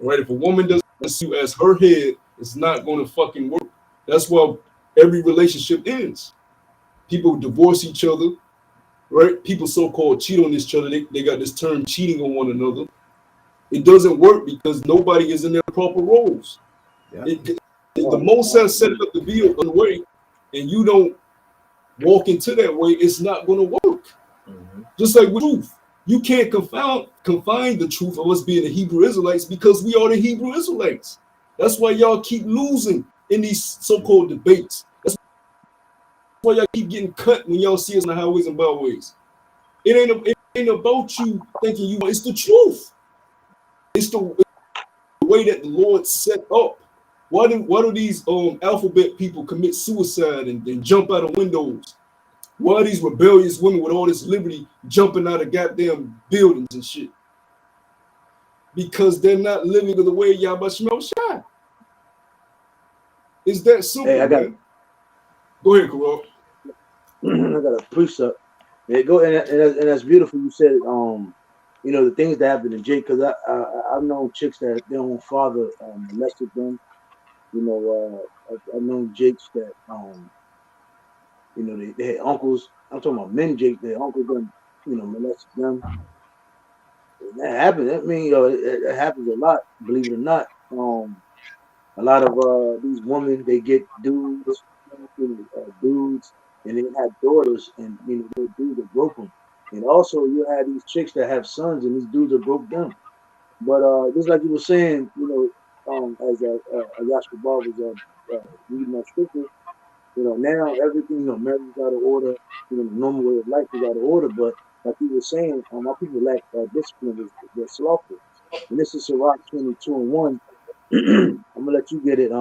All right, if a woman doesn't see you as her head, it's not gonna fucking work. That's why every relationship ends. People divorce each other, right? People so-called cheat on each other. They got this term cheating on one another. It doesn't work because nobody is in their proper roles. Yeah. The Most High set it up to be a way, and you don't walk into that way, it's not going to work. Mm-hmm. Just like with truth. You can't confine the truth of us being the Hebrew Israelites because we are the Hebrew Israelites. That's why y'all keep losing in these so-called debates. That's why y'all keep getting cut when y'all see us on the highways and byways. It ain't about you thinking it's the truth. It's the way that the Lord set up. Why do these alphabet people commit suicide and jump out of windows? Why are these rebellious women with all this liberty jumping out of goddamn buildings and shit? Because they're not living the way Yahweh Shemel Shai. It's that simple, man. Go ahead, Karol. I got a precept. And that's beautiful. You said, the things that happened to Jake, because I've known chicks that their own father molested them. I've known Jakes that, they had uncles. I'm talking about men Jake, their uncles them, molested them. And that happens. I mean, it happens a lot, believe it or not. A lot of these women, they get dudes, and they have daughters, and those dudes are broke them. And also, you have these chicks that have sons, and these dudes are broke them. But just like you were saying, as Yashka Bar was reading that scripture, now everything, marriage is out of order, the normal way of life is out of order. But like you were saying, my people lack discipline, they're slothful. And this is Sirach 22:1. I'm gonna let you get it,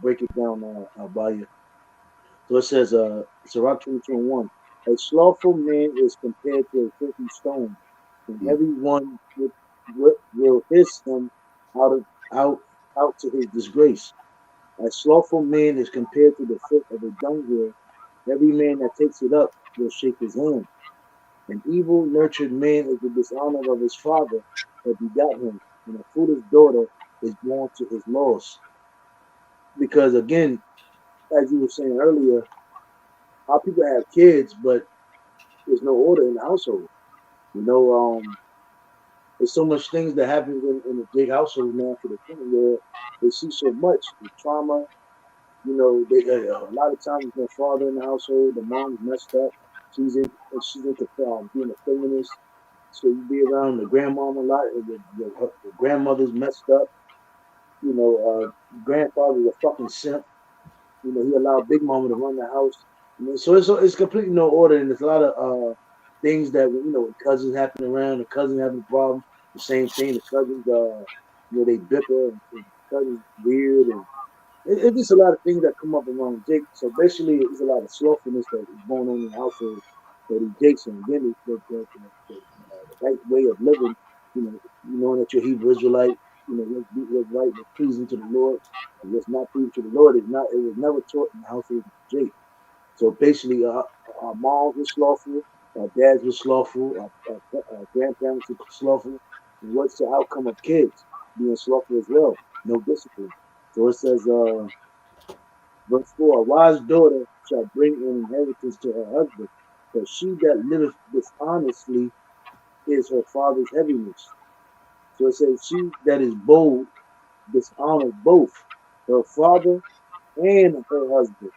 break it down, Baya. So it says, Sirach 22:1. A slothful man is compared to a filthy stone, and everyone will hiss him out to his disgrace. A slothful man is compared to the foot of a dunghill. Every man that takes it up will shake his hand. An evil nurtured man is the dishonor of his father that begot him, and a foolish daughter is born to his loss. Because again, as you were saying earlier, our people have kids, but there's no order in the household. There's so much things that happen in the big household now to the point where they see so much the trauma. They a lot of times there's no father in the household. The mom's messed up. She's into being a feminist. So you be around the grandmom a lot. The grandmother's messed up. Grandfather's a fucking simp. He allowed Big Mama to run the house. So it's completely no order, and there's a lot of things that when cousins happen around, the cousin having a problem, the same thing. The cousins, they bicker, and the cousins weird, and it's just a lot of things that come up around Jake. So basically, there's a lot of slothfulness that is going on in the household. So these Jakes, and again, the right way of living knowing that you're Hebrew Israelite, what's right, what's pleasing to the Lord, and what's not pleasing to the Lord it was never taught in the household of Jake. So basically, our moms were slothful, our dads were slothful, our grandparents were slothful. And what's the outcome of kids being slothful as well? No discipline. So it says, verse 4, a wise daughter shall bring an inheritance to her husband, but she that liveth dishonestly is her father's heaviness. So it says, she that is bold dishonors both her father and her husband,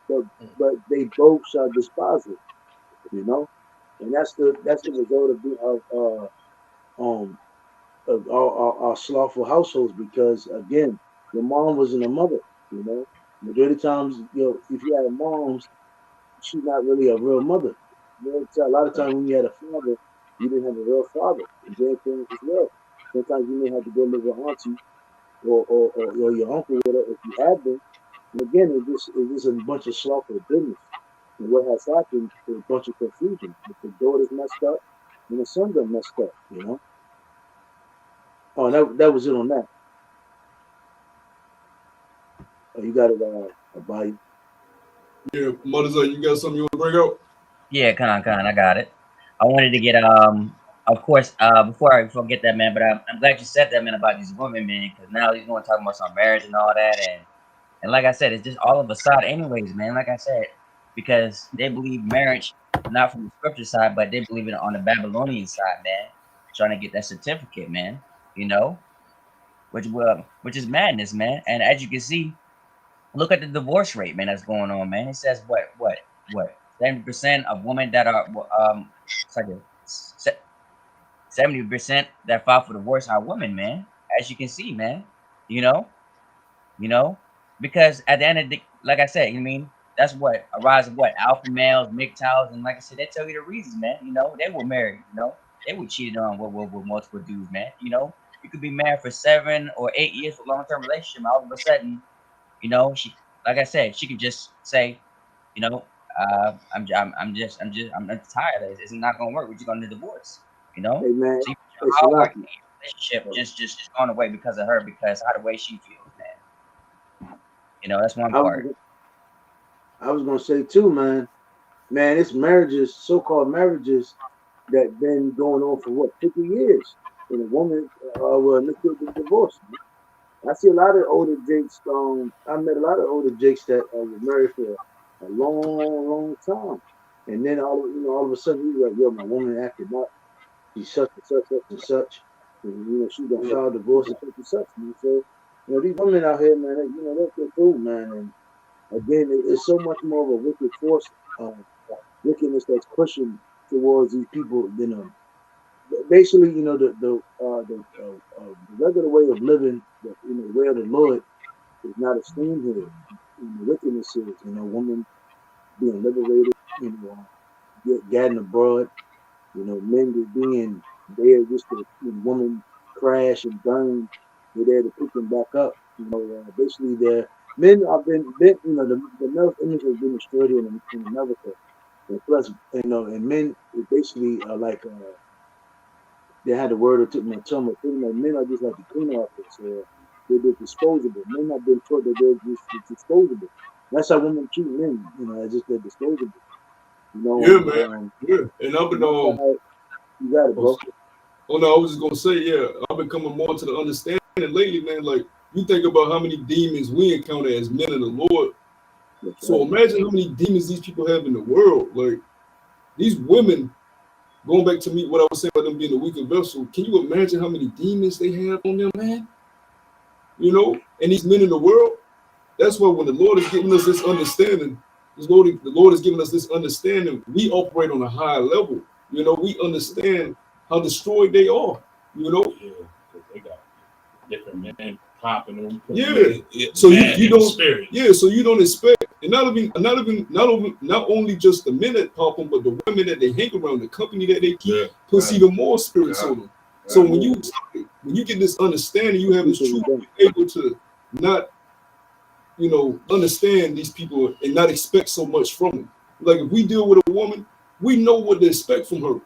but they both shall despise her. And that's the result of our slothful households, because again, your mom wasn't a mother. Majority of times, if you had moms, she's not really a real mother. A lot of times when you had a father, you didn't have a real father, and grandparents as well. Sometimes you may have to go live with auntie or your uncle, whatever, if you had them. And again, it's just a bunch of slothful business. And what has happened is a bunch of confusion. If the daughter's messed up, and the sons are messed up. Oh, that was it on that. Oh, you got it, Abai. Yeah, Mother's you got something you want to bring out? Yeah, I got it. I wanted to get of course, before I forget that, man. But I'm glad you said that, man, about these women, man, because now he's going to talk about some marriage and all that, and like I said, it's just all of a side, anyways, man. Like I said, because they believe marriage not from the scripture side, but they believe it on the Babylonian side, man. Trying to get that certificate, man. Which is madness, man. And as you can see, look at the divorce rate, man. That's going on, man. It says what 70% of women that are 70% that file for divorce are women, man. As you can see, man. You know, because at the end of the, like I said, that's what a rise of alpha males, MGTOWs, and like I said, they tell you the reasons, man. They were married, they were cheated on with multiple dudes, man. You could be married for 7 or 8 years for a long-term relationship. All of a sudden, she, like I said, she could just say, I'm tired of this. It's not gonna work. We're just gonna divorce. Hey man, So hey hard-working Salaki. relationship just gone away because of her, because how the way she feels, man. That's one part. I was gonna say too, man, it's marriages, so-called marriages, that been going on for what, 50 years, and a woman will initiate the divorce. I see a lot of older jakes. I met a lot of older jakes that were married for a long, long time, and then all of a sudden he's like, "Yo, my woman acted up. She's such and such, such and such, and she's gonna file divorce and such and such." So these women out here, man, they're cool, man. And again, it's so much more of a wicked force, wickedness that's pushing towards these people than basically, the regular way of living, the way of the Lord is not esteemed here. The wickedness is, women being liberated, getting abroad, men just being there just to women crash and burn. They're there to pick them back up. Basically, the men have been the male image has been destroyed in America. And plus, and men basically are like they had a word or took my tongue, but pretty much men are just like the cleaner outfits. They're disposable. Men have been taught that they're just disposable. That's how women treat men. As just they're disposable. Yeah, man. Yeah, and I've been you got it, bro. Oh no, I was just gonna say, yeah, I've been coming more to the understanding lately, man. Like you think about how many demons we encounter as men in the Lord. That's So right. imagine how many demons these people have in the world. Like these women, going back to me, what I was saying about them being a weaker vessel. Can you imagine how many demons they have on them, man? And these men in the world. That's why when the Lord is giving us this understanding, the Lord is giving us this understanding. We operate on a higher level. We understand how destroyed they are. Yeah, because they got different men popping them. Yeah. So you don't. Spirit. Yeah. So you don't expect, and not only just the men that pop them, but the women that they hang around, the company that they keep, puts even more spirits on them. So when you get this understanding, you have this truth, you're able to not, understand these people and not expect so much from them. Like if we deal with a woman, we know what to expect from her.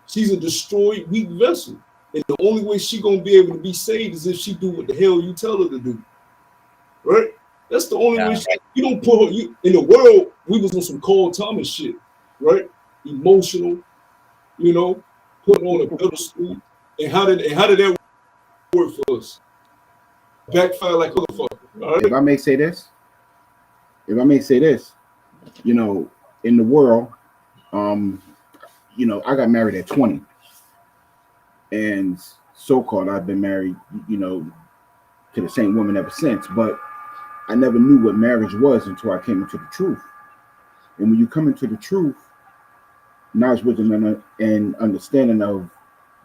She's a destroyed, weak vessel. And the only way she gonna be able to be saved is if she do what the hell you tell her to do. Right? That's the only way. You don't put her. In the world, we was on some Cole Thomas shit, right? Emotional, putting on a pedestal. And how did that work for us? Backfire like a motherfucker. All right? If I may say this, in the world, I got married at 20, and so-called I've been married, to the same woman ever since. But I never knew what marriage was until I came into the truth. And when you come into the truth, knowledge, wisdom, and understanding of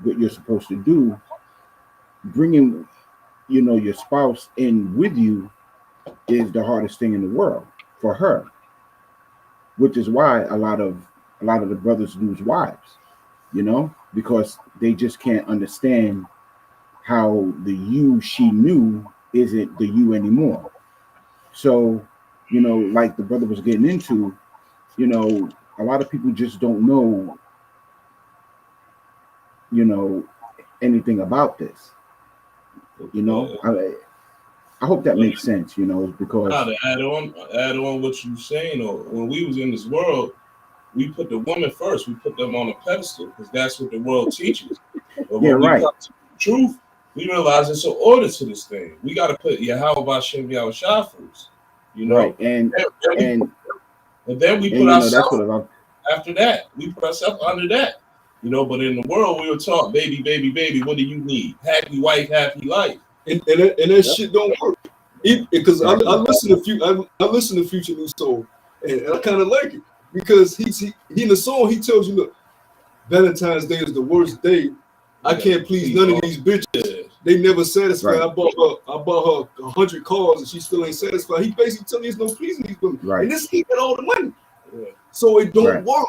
what you're supposed to do, bringing, your spouse in with you is the hardest thing in the world for her, which is why a lot of the brothers lose wives, because they just can't understand how the you she knew isn't the you anymore. So, like the brother was getting into, a lot of people just don't know, anything about this. I hope that makes sense, because to add on what you're saying, when we was in this world, we put the woman first. We put them on a pedestal because that's what the world teaches. But when we come to the truth, we realize it's an order to this thing. We got to put Yahweh Shem Yahweh first, Right, and then we put ourselves after that. We put ourselves under that, But in the world, we were taught, baby, baby, baby. What do you need? Happy wife, happy life. And that shit don't work. Because I listen to Future New Soul, and I kind of like it because he in the song he tells you, look, Valentine's Day is the worst day. I can't please none of these bitches. They never satisfied. Right. I bought her 100 cars and she still ain't satisfied. He basically telling me there's no pleasing these women. Right. And this he got all the money. Yeah. So it don't work.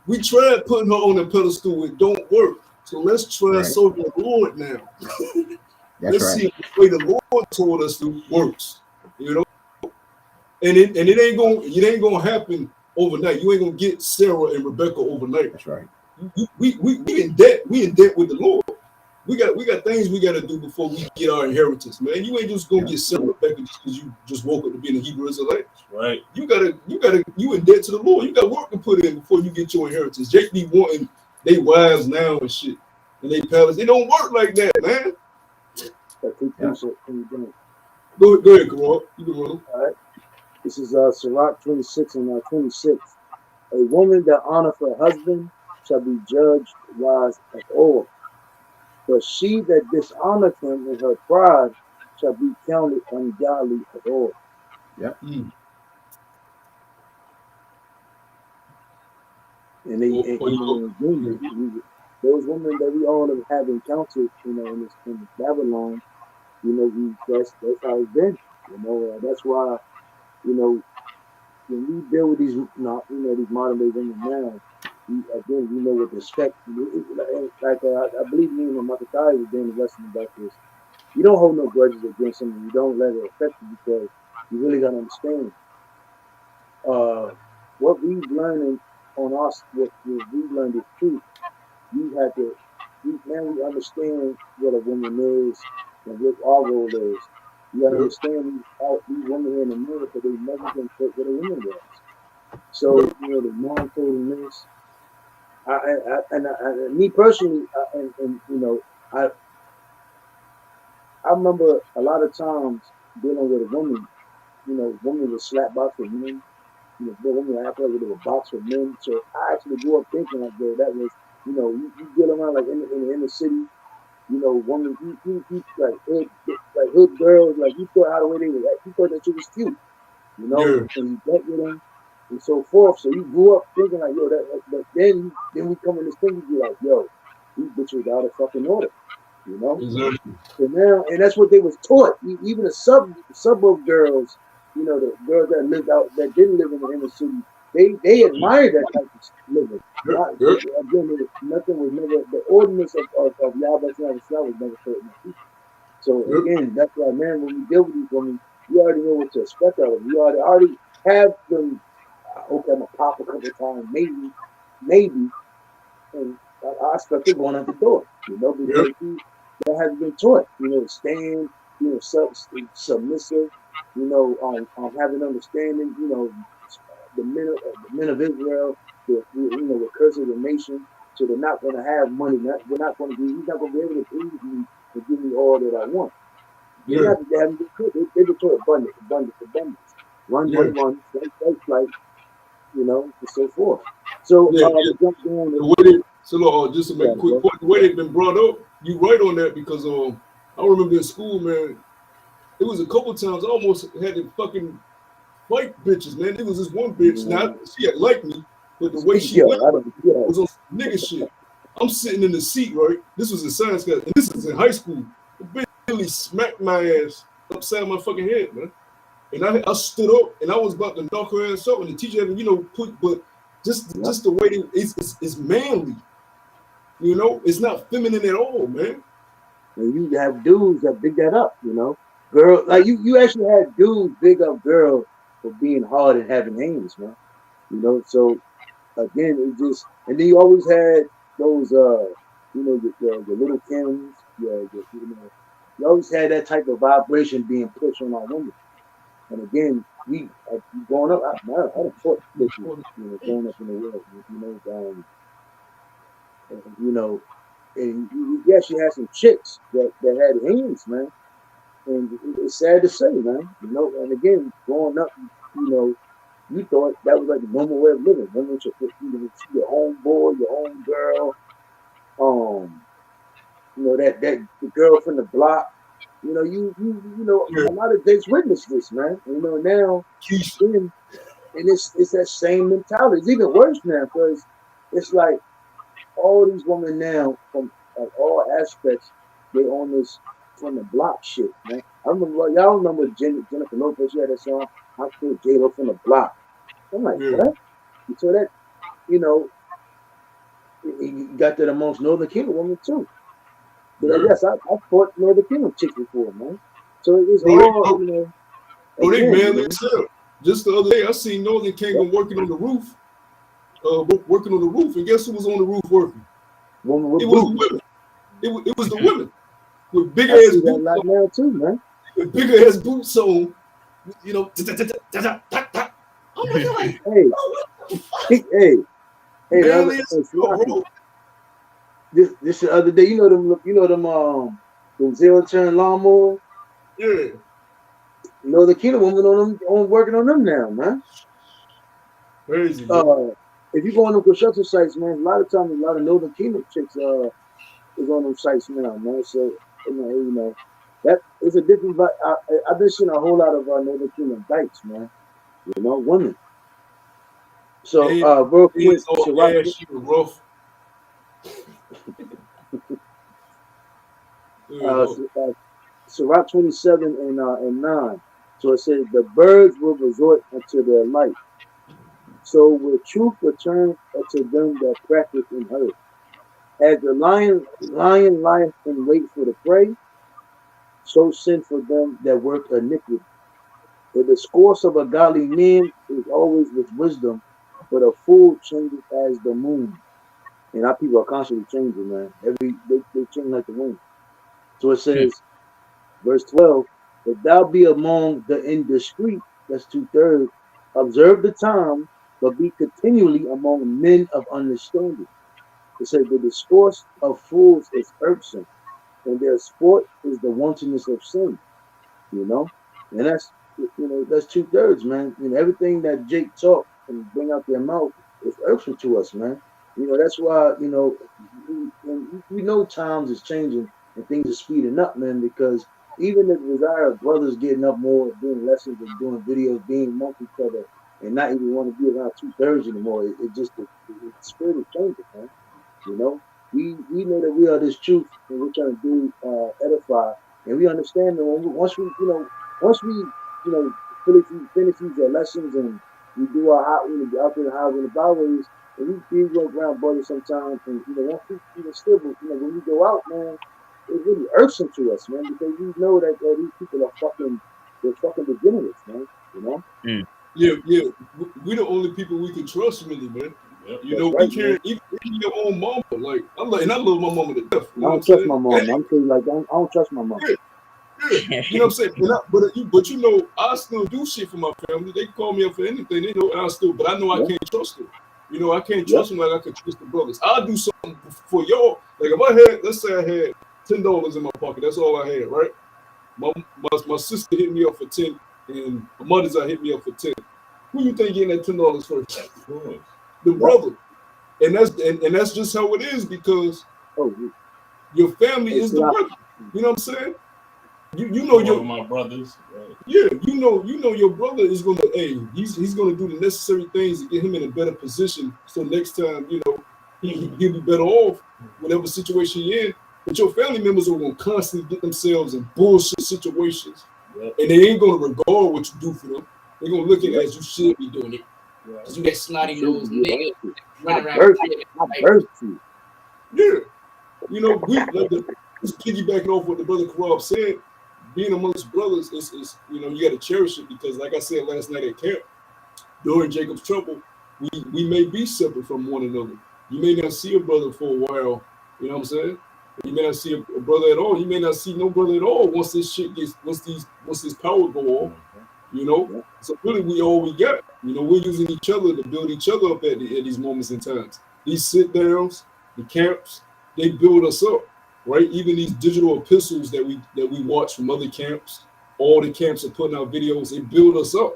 We tried putting her on a pedestal, it don't work. So let's try serving the Lord now. Let's see if the way the Lord told us to works. And it ain't gonna happen overnight. You ain't gonna get Sarah and Rebecca overnight. That's right. We in debt. We in debt with the Lord. We got things we gotta do before we get our inheritance, man. You ain't just gonna get Sarah and Rebecca just because you just woke up to being a Hebrew Israelite. Right. You in debt to the Lord. You got work to put in before you get your inheritance. Jake be wanting they wives now and shit. And they palace. It don't work like that, man. Go ahead, Karan. You can run. All right. This is Sirach 26 and 26. A woman that honors her husband shall be judged wise of all. But she that dishonoreth him in her pride shall be counted ungodly of all. Yeah. And those women that we all have encountered, in Babylon, that's how it's been. That's why, when we deal with these, these modern day women now, we know what to expect. Like I believe me and Makatai was doing the lesson about this. You don't hold no grudges against them, and you don't let it affect you because you really gotta understand. What we've learned on us, what we've learned is truth. We understand what a woman is and what our role is. You gotta understand these women here in America, they never been put what a woman was. So, the mom told them this. Me personally, I remember a lot of times dealing with a woman, women would slap box with men, women would act like they would box with men. So I actually grew up thinking like, that was, you get around like in the inner city, women, you like hood girls, like you thought how the way they were, like, you thought that she was cute, and you bet with them and so forth. So you grew up thinking like, but then we come in this thing, you be like, these bitches out of fucking order, Exactly. So now, and that's what they was taught. Even the suburb girls, the girls that didn't live in the inner city, they admired that type of living. Again, nothing was never, the ordinance of Yahweh was never taught in the people. So again, that's why, man, when we deal with these women, we already know what to expect out of them. We already have them. Okay, I'm gonna pop a couple times, maybe, and I prospect of going out the door, you know, because that has been taught, you know, stand, you know, submissive, you know, having understanding, you know, the men of Israel, you know, the curse of the nation, so they're not going to have money. They're not going to be. He's not going to be able to please me and give me all that I want. They haven't been taught. They've been taught abundance. Run, like, you know, and so forth. So jump down. So just to make a quick point, the way they've been brought up, you right on that because I remember in school, man, it was a couple times I almost had to fucking fight bitches, man. There was this one bitch, now she had liked me, but the way she went was on nigga shit. I'm sitting in the seat, right? This was in science class, and this is in high school. The bitch really smacked my ass upside my fucking head, man. And I stood up, and I was about to knock her ass up, and the teacher had to, you know, but just the way it's manly. You know, it's not feminine at all, man. And you have dudes that big that up, you know. Girl, like you actually had dudes big up girls for being hard and having hands, man. You know, so again, it just, and then you always had those, you know, the little Kims, you know, you always had that type of vibration being pushed on our women. And again, we growing up, I don't fought bitches, you know, growing up in the world, you know, and you actually had some chicks that had hands, man. And it's sad to say, man, you know, and again, growing up, you know, you thought that was like the normal way of living. Women should, you know, your own boy, your own girl, you know, that the girl from the block, you know, you know, a lot of dates witness this, man. You know, now, and it's that same mentality. It's even worse now because it's like all these women now from like all aspects, they on this from the block shit, man. I remember, y'all remember Jennifer Lopez, she had that song, I feel J-Lo from the block. I'm like, what? So that, you know, you got that amongst Northern Kingdom women too. But yes, I fought Northern Kingdom chicks before, man. So it's all, you know. Oh, they manly as hell. Just the other day, I seen Northern Kingdom working on the roof. And guess who was on the roof working? It was the women. It was the women with big ass boots on. Now too, man. With big ass boots on, you know. I'm like, hey, this the other day, you know them zero turn lawnmower. Yeah. You know the Kingdom woman on working on them now, man. Crazy. If you go on the construction sites, man, a lot of times a lot of Northern Kingdom chicks is on them sites now, man. So you know that is a different. But I've been seeing a whole lot of Northern Kingdom dykes, man. You know, women. So real quick, she was rough. Sirach 27 and 9. So it says the birds will resort unto their light. So will truth return unto them that practice in her. As the lion lieth in wait for the prey, so sin for them that work iniquity. The discourse of a godly man is always with wisdom, but a fool changes as the moon. And our people are constantly changing, man. They change like the wind. So it says, verse 12, if thou be among the indiscreet, that's 2/3, observe the time, but be continually among men of understanding. It says the discourse of fools is irksome, and their sport is the wantonness of sin. You know, and that's 2/3, man. You know, everything that Jake talk and bring out their mouth is irksome to us, man. You know, that's why, you know, we know times is changing and things are speeding up, man, because even the desire of brothers getting up more, doing lessons and doing videos, being amongst each other, and not even want to be around 2/3 anymore, it just, the spirit is changing, man. You know, we know that we are this truth and we're trying to do edify, and we understand that once we finish these lessons and we do our out there in the highways and the byways, and we go around brothers sometimes, and once we still, when we go out, man, it's really irksome to us, man, because we know that these people are fucking degenerates, man. You know. Yeah. We the only people we can trust, really, man. Yep. You know, That's we right, man. can't even your own mama. Like I love my mama to death. I You know what I'm don't trust saying? my mom. I'm saying like I don't trust my mom. Yeah, yeah. You know what I'm saying? But you know, I still do shit for my family. They call me up for anything, you know, and I still. But I know I Yeah. can't trust them. You know, I can't Yeah. trust them like I can trust the brothers. I'll do something for y'all. Like if I had, let's say I had $10 in my pocket. That's all I had, right? My sister hit me up for 10, and my mother's I hit me up for 10. Who you think getting that $10 first? Of course. The Yeah. brother. And that's just how it is because Oh, your family hey, is the Slav, brother. You know what I'm saying? You know One your of my brothers. Right? yeah, you know your brother is gonna he's gonna do the necessary things to get him in a better position. So next time, you know, he'll be better off whatever situation you're in. But your family members are gonna constantly get themselves in bullshit situations. Yep. And they ain't gonna regard what you do for them. They're gonna look at it as you should be doing it. Right. Cause you that snotty should nosed be nigga I running around birthed with you. shit. I Like, birthed you. Yeah. You know, we like just piggybacking off what the brother Karab said, being amongst brothers is you know, you gotta cherish it because like I said last night at camp, during Jacob's trouble, we may be separate from one another. You may not see a brother for a while, you know what I'm saying? You may not see a brother at all. You may not see no brother at all once this shit gets once this power go off, you know. Yeah. So really we all we got. You know, we're using each other to build each other up at these moments in times. These sit downs, the camps, they build us up, right? Even these digital epistles that we watch from other camps, all the camps are putting out videos, they build us up.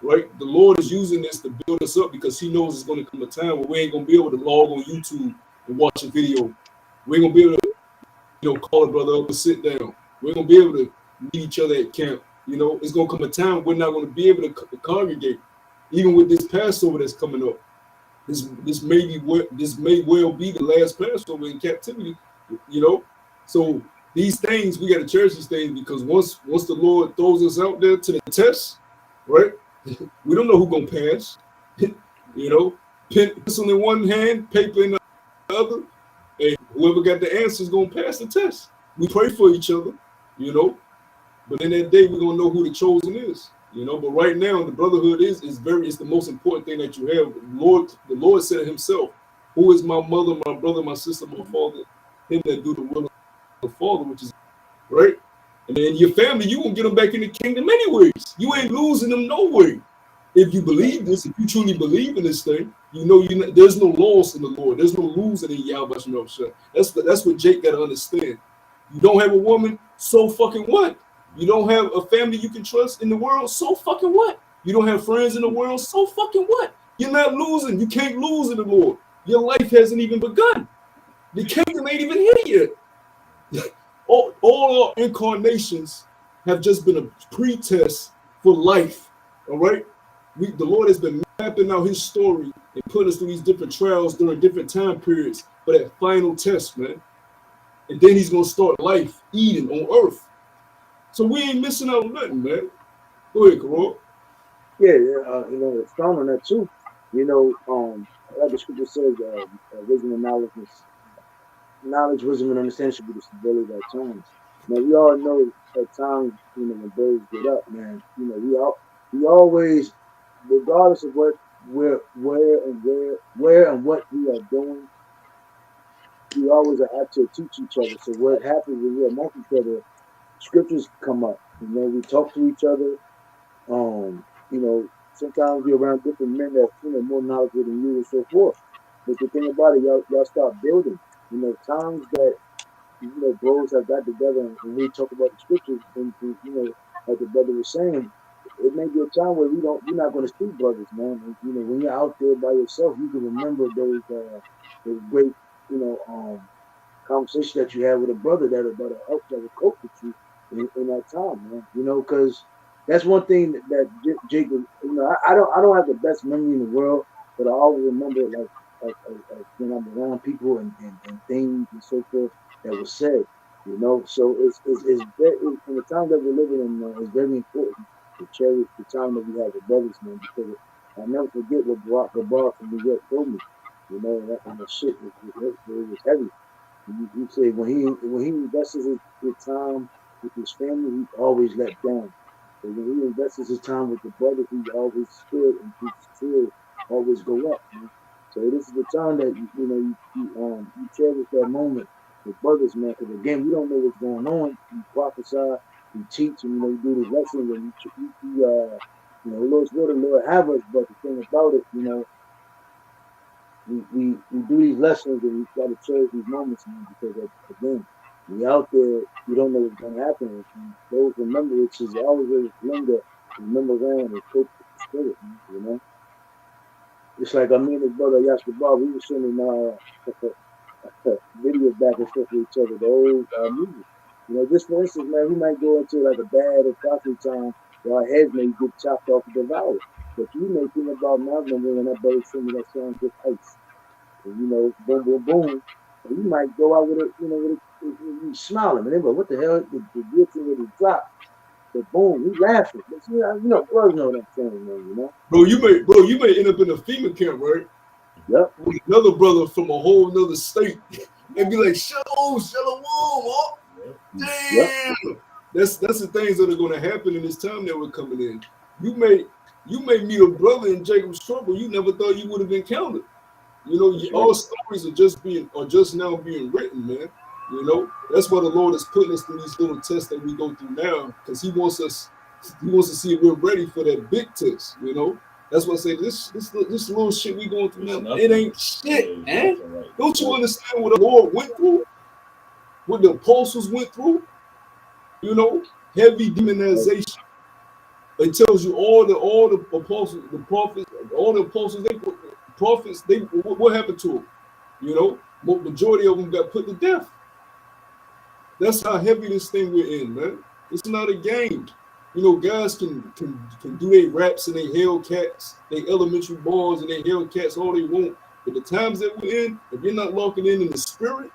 Right, the Lord is using this to build us up because He knows it's going to come a time where we ain't going to be able to log on YouTube and watch a video. We ain't going to be able to, you know, call a brother up and sit down. We're going to be able to meet each other at camp. You know, it's going to come a time we're not going to be able to congregate. Even with this Passover that's coming up, this may well be the last Passover in captivity. You know, so these things we got to cherish these things because once the Lord throws us out there to the test, right? We don't know who's gonna pass. You know, pencil in one hand, paper in the other. And whoever got the answer is gonna pass the test. We pray for each other, you know. But in that day, we're gonna know who the chosen is. You know, but right now the brotherhood is the most important thing that you have. The Lord said it himself, who is my mother, my brother, my sister, my father, him that do the will of the Father, which is right. And then your family, you won't get them back in the kingdom anyways. You ain't losing them no way. If you believe this, if you truly believe in this thing, you know there's no loss in the Lord. There's no losing in Yahweh Shah. That's what Jake got to understand. You don't have a woman, so fucking what? You don't have a family you can trust in the world, so fucking what? You don't have friends in the world, so fucking what? You're not losing. You can't lose in the Lord. Your life hasn't even begun. The kingdom ain't even here yet. All our incarnations have just been a pretest for life. All right, the Lord has been mapping out His story and putting us through these different trials during different time periods for that final test, man. And then He's gonna start life, Eden on earth. So we ain't missing out on nothing, man. Go ahead, Karol. Yeah, you know, it's strong on that too. You know, like the scripture says, wisdom and knowledge, wisdom, and understanding should be the stability of our times. Now we all know at times, you know, when birds get up, man, you know, we always, regardless of where and what we are doing, we always are apt to teach each other. So what happens when we're amongst each other, scriptures come up. You know, we talk to each other. You know, sometimes you're around different men that, you know, more knowledgeable than you and so forth. But the thing about it, y'all start building. You know, times that, you know, bros have got together and we talk about the scriptures and you know, like the brother was saying, it may be a time where we're not going to see brothers, man. And, you know, when you're out there by yourself, you can remember those great, you know, conversations that you had with a brother that'll help, that will cope with you in that time, man. You know, because that's one thing that Jacob, you know, I don't have the best memory in the world, but I always remember like when I'm around people and things and so forth that was said, you know. So it's very, in the time that we're living in, man, it's very important to cherish the time that we have with brothers, man, because I'll never forget what Barack Gabar from New York told me, you know, and the shit was heavy. You say when he invests his time with his family, he's always let down. But when he invests his time with the brothers, he always stood and he still always go up, man. So this is the time that you cherish that moment with brothers, man. Because again, we don't know what's going on. You prophesy, you teach, and you do these lessons, and the Lord's will, the Lord have us. But the thing about it, we do these lessons and we try to cherish these moments, man, because again, we out there, you don't know what's going to happen. And those remembrances always linger, remember around and cope with the spirit, man. It's like me and his brother Yashka Bob, we were sending video back and forth with each other, the old music. Just for instance, man, we might go into like a bad or coffee time where our heads may get chopped off and devoured. But you may think about Malcolm when that brother sent me that song Just Ice. And boom, boom, boom. And you might go out with you smiling, and they go, what the hell? The guillotine really dropped. But boom, we laughing. But brothers know what I'm saying, man, Bro, you may end up in a FEMA camp, right? Yep. With another brother from a whole nother state and be like, shalom, oh. Damn. Yep. That's the things that are gonna happen in this time that we're coming in. You may meet a brother in Jacob's trouble you never thought you would have encountered. All stories are just now being written, man. That's why the Lord is putting us through these little tests that we go through now, because He wants to see if we're ready for that big test. That's why I say this little shit we going through now, it ain't shit, man. Don't you understand what the Lord went through? What the apostles went through? Heavy demonization. It tells you all the apostles, the prophets, all the apostles, what happened to them? Majority of them got put to death. That's how heavy this thing we're in, man. It's not a game. Guys can do their raps and they Hellcats, they elementary balls and they Hellcats all they want. But the times that we're in, if you're not locking in the spirit,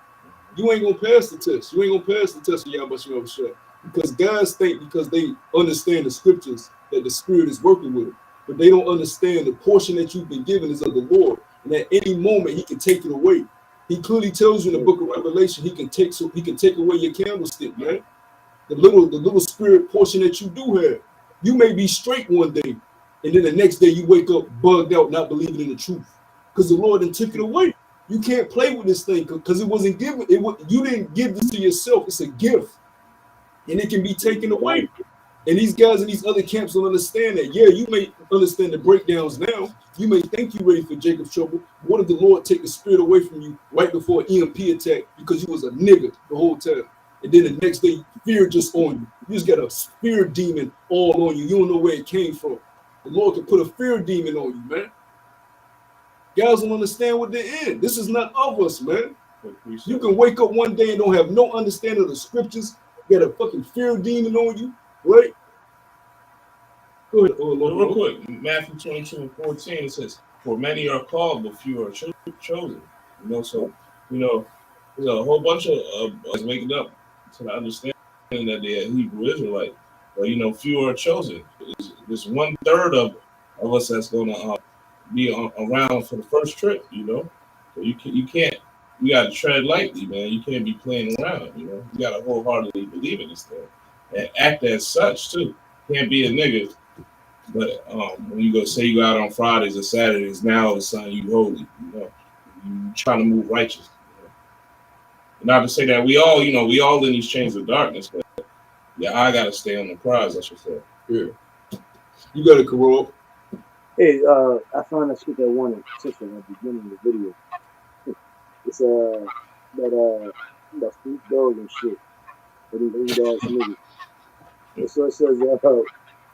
you ain't gonna pass the test. You ain't gonna pass the test of Yahweh Shah. Because guys think because they understand the scriptures that the spirit is working with them, but they don't understand the portion that you've been given is of the Lord, and at any moment He can take it away. He clearly tells you in the book of Revelation, He can take away your candlestick, man. The little spirit portion that you do have. You may be straight one day, and then the next day you wake up bugged out, not believing in the truth, because the Lord then took it away. You can't play with this thing because it wasn't given. You didn't give this to yourself. It's a gift, and it can be taken away. And these guys in these other camps don't understand that. Yeah, you may understand the breakdowns now. You may think you're ready for Jacob's trouble. What if the Lord take the spirit away from you right before an EMP attack because you was a nigga the whole time? And then the next day, fear just on you. You just got a fear demon all on you. You don't know where it came from. The Lord can put a fear demon on you, man. Guys don't understand what they're in. This is not of us, man. You can wake up one day and don't have no understanding of the scriptures. You got a fucking fear demon on you, right? Go ahead. Real quick, Matthew 22:14, it says, "For many are called, but few are chosen." So there's a whole bunch of us waking up to the understanding that they're Hebrew Israelite, but few are chosen. There's 1/3 of us that's gonna be around for the first trip. So you can't. You gotta tread lightly, man. You can't be playing around. You gotta wholeheartedly believe in this thing and act as such too. Can't be a nigga. But when you go out on Fridays or Saturdays, now it's saying you holy. You trying to move righteous. Not to say that we all in these chains of darkness, but I gotta stay on the prize, I should say. Yeah. You got it, Karol. Hey, I found that shit that wanted sister at the beginning of the video. It's that street dogs and shit. For these old ass niggas. And so it says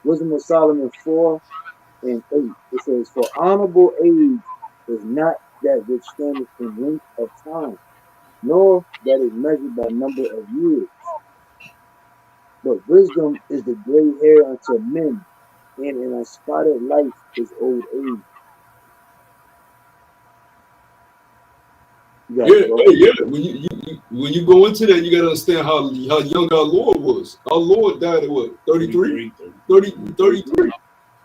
Wisdom of Solomon 4:8. It says, "For honorable age is not that which standeth in length of time, nor that is measured by number of years. But wisdom is the gray hair unto men, and an unspotted life is old age." Yeah. When you go into that, you gotta understand how young our Lord was. Our Lord died at what, 33? 33.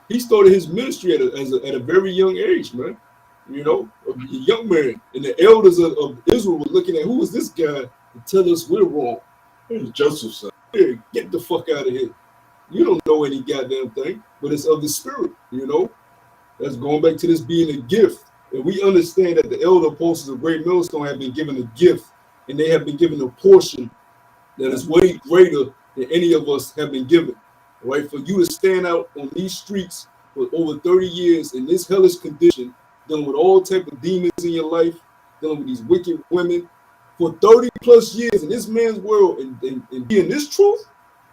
He started his ministry at a very young age, man. A young man. And the elders of Israel were looking at, who is this guy to tell us we're wrong? It was Joseph's son. Yeah, get the fuck out of here. You don't know any goddamn thing, but it's of the spirit, That's going back to this being a gift. And we understand that the elder apostles of Great Millstone have been given a gift, and they have been given a portion that is way greater than any of us have been given. Right? For you to stand out on these streets for over 30 years in this hellish condition, dealing with all type of demons in your life, dealing with these wicked women for 30 plus years in this man's world, and being this truth,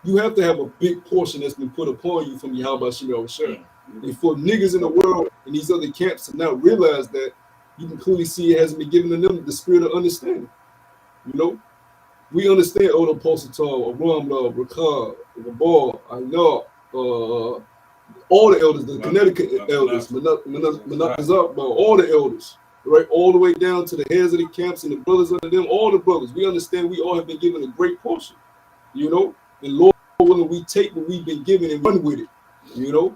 you have to have a big portion that's been put upon you from Yahweh Shemel Shah. And for niggas in the world in these other camps to not realize that, you can clearly see it hasn't been given to them the spirit of understanding. You know, we understand Oda Postal, Aramla, Rakab, Rabal, Ainah, all the elders, the Connecticut elders, Manakazak, all the elders, right, all the way down to the heads of the camps and the brothers under them, all the brothers. We understand we all have been given a great portion, you know, and Lord willing, we take what we've been given and run with it, you know.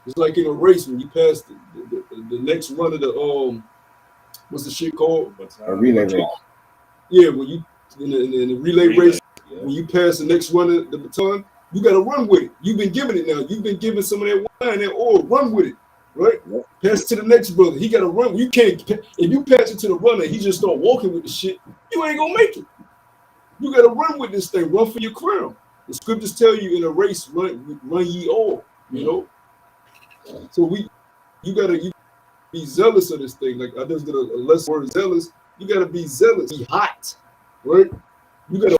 It's like in a race when you pass the next run of the what's the shit called? A relay race. Yeah, when you in the relay race, when you pass the next run of the baton, you got to run with it. You've been given it now. You've been given some of that wine, that oil. Run with it, right? Yep. Pass it to the next brother. He got to run. You can't. If you pass it to the runner, he just start walking with the shit. You ain't gonna make it. You got to run with this thing. Run for your crown. The scriptures tell you in a race, run ye all. You know. So you gotta be zealous of this thing. Like I just did a less word zealous. You gotta be zealous. Be hot, right? You gotta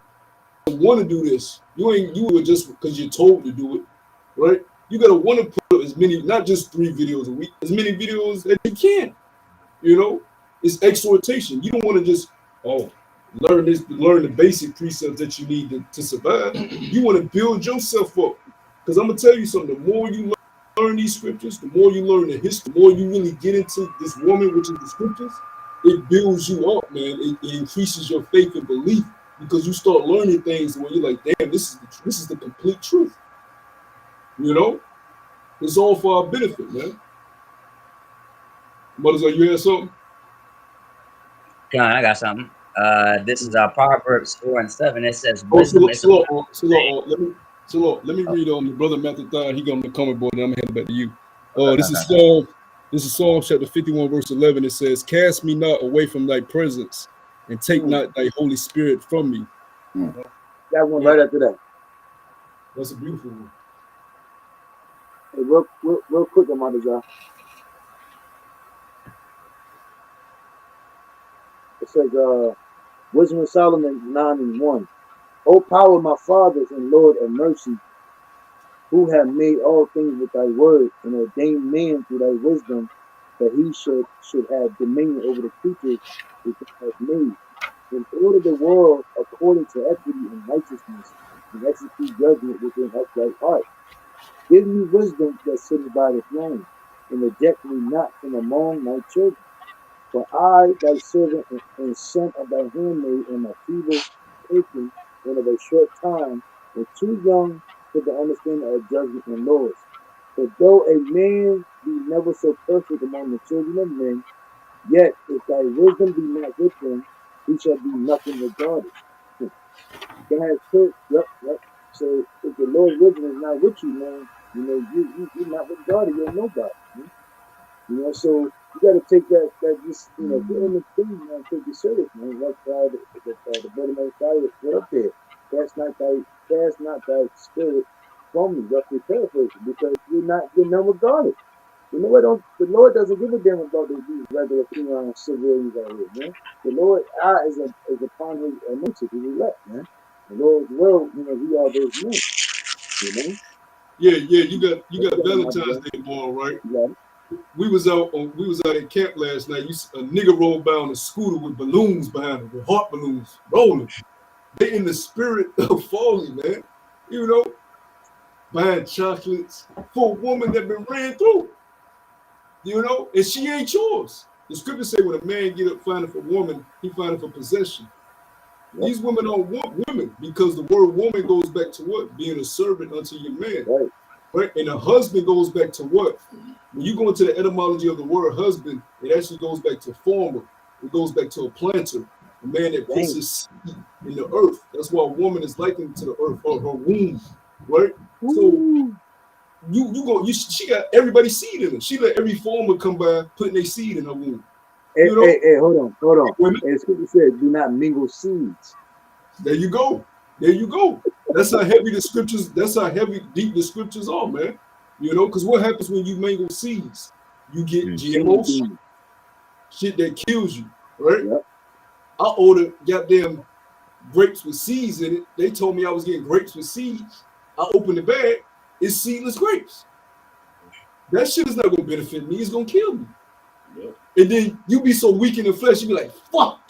want to do this. You were just because you're told to do it, right? You gotta want to put up as many, not just 3 videos a week, as many videos as you can. You know, it's exhortation. You don't want to just learn the basic precepts that you need to survive. You want to build yourself up, because I'm gonna tell you something. The more you learn these scriptures, the more you learn the history, the more you really get into this woman, which is the scriptures, it builds you up, man. It increases your faith and belief, because you start learning things where you're like, damn, this is the complete truth. You know, it's all for our benefit, man. Mothers, are you hearing something? Come on, I got something. This is Proverbs 4:7. It says, Let me read on the brother Matthew. He got on the comment board, and I'm gonna hand it back to you. This is Psalm chapter 51, verse 11. It says, "Cast me not away from thy presence, and take not thy Holy Spirit from me." That one right after that. That's a beautiful one. Hey, real quick, Amadazah. It says, Wisdom of Solomon 9:1. O power of my fathers and Lord of mercy, who have made all things with thy word, and ordained man through thy wisdom, that he should have dominion over the creatures which thou hast made, and order the world according to equity and righteousness, and execute judgment with an upright heart. Give me wisdom that sitteth by the throne, and reject me not from among thy children. For I, thy servant and son of thy handmaid, am a feeble person, and of a short time, and too young for the understanding of judgment and laws. For though a man be never so perfect among the children of men, yet if thy wisdom be not with him, he shall be nothing regarded. God said, yep. So if the Lord's wisdom is not with you, man, you know, you're not regarded, you're nobody. Man. You know, so you got to take that just, you know, get in the thing, man, take it serious, man. Like the brother Messiah put up there. Cast not thy spirit from me, roughly paraphrasing, because you're not regarded. You know what? The Lord doesn't give a damn about these regular civilians out here, man. The Lord is upon his anointed, his elect, man. The Lord's will, you know, we are those men. You know? Yeah. You got Valentine's Day tomorrow, right? Yeah. We was out at camp last night. A nigga rolled by on a scooter with balloons behind him, with heart balloons rolling. They in the spirit of folly, man. You know, buying chocolates for a woman that been ran through. You know, and she ain't yours. The scriptures say when a man get up finding for a woman, he finding for possession. Yep. These women don't want women, because the word woman goes back to what? Being a servant unto your man. Right? And a husband goes back to what? When you go into the etymology of the word husband, it actually goes back to farmer. It goes back to a planter, a man that puts his seed in the earth. That's why a woman is likened to the earth, or her womb, right? Ooh. So she got everybody's seed in her. She let every farmer come by putting their seed in her womb. Hey, You know, hey, hold on. women. And the scripture said, "Do not mingle seeds." There you go. There you go. That's how heavy the scriptures. That's how heavy, deep the scriptures are, man. You know, because what happens when you mangle seeds? You get Mm. GMO Seed. shit that kills you, right? Yep. I ordered goddamn grapes with seeds in it. They told me I was getting grapes with seeds. I opened the bag. It's seedless grapes. That shit is not gonna benefit me. It's gonna kill me. Yep. And then you be so weak in the flesh, you be like, fuck.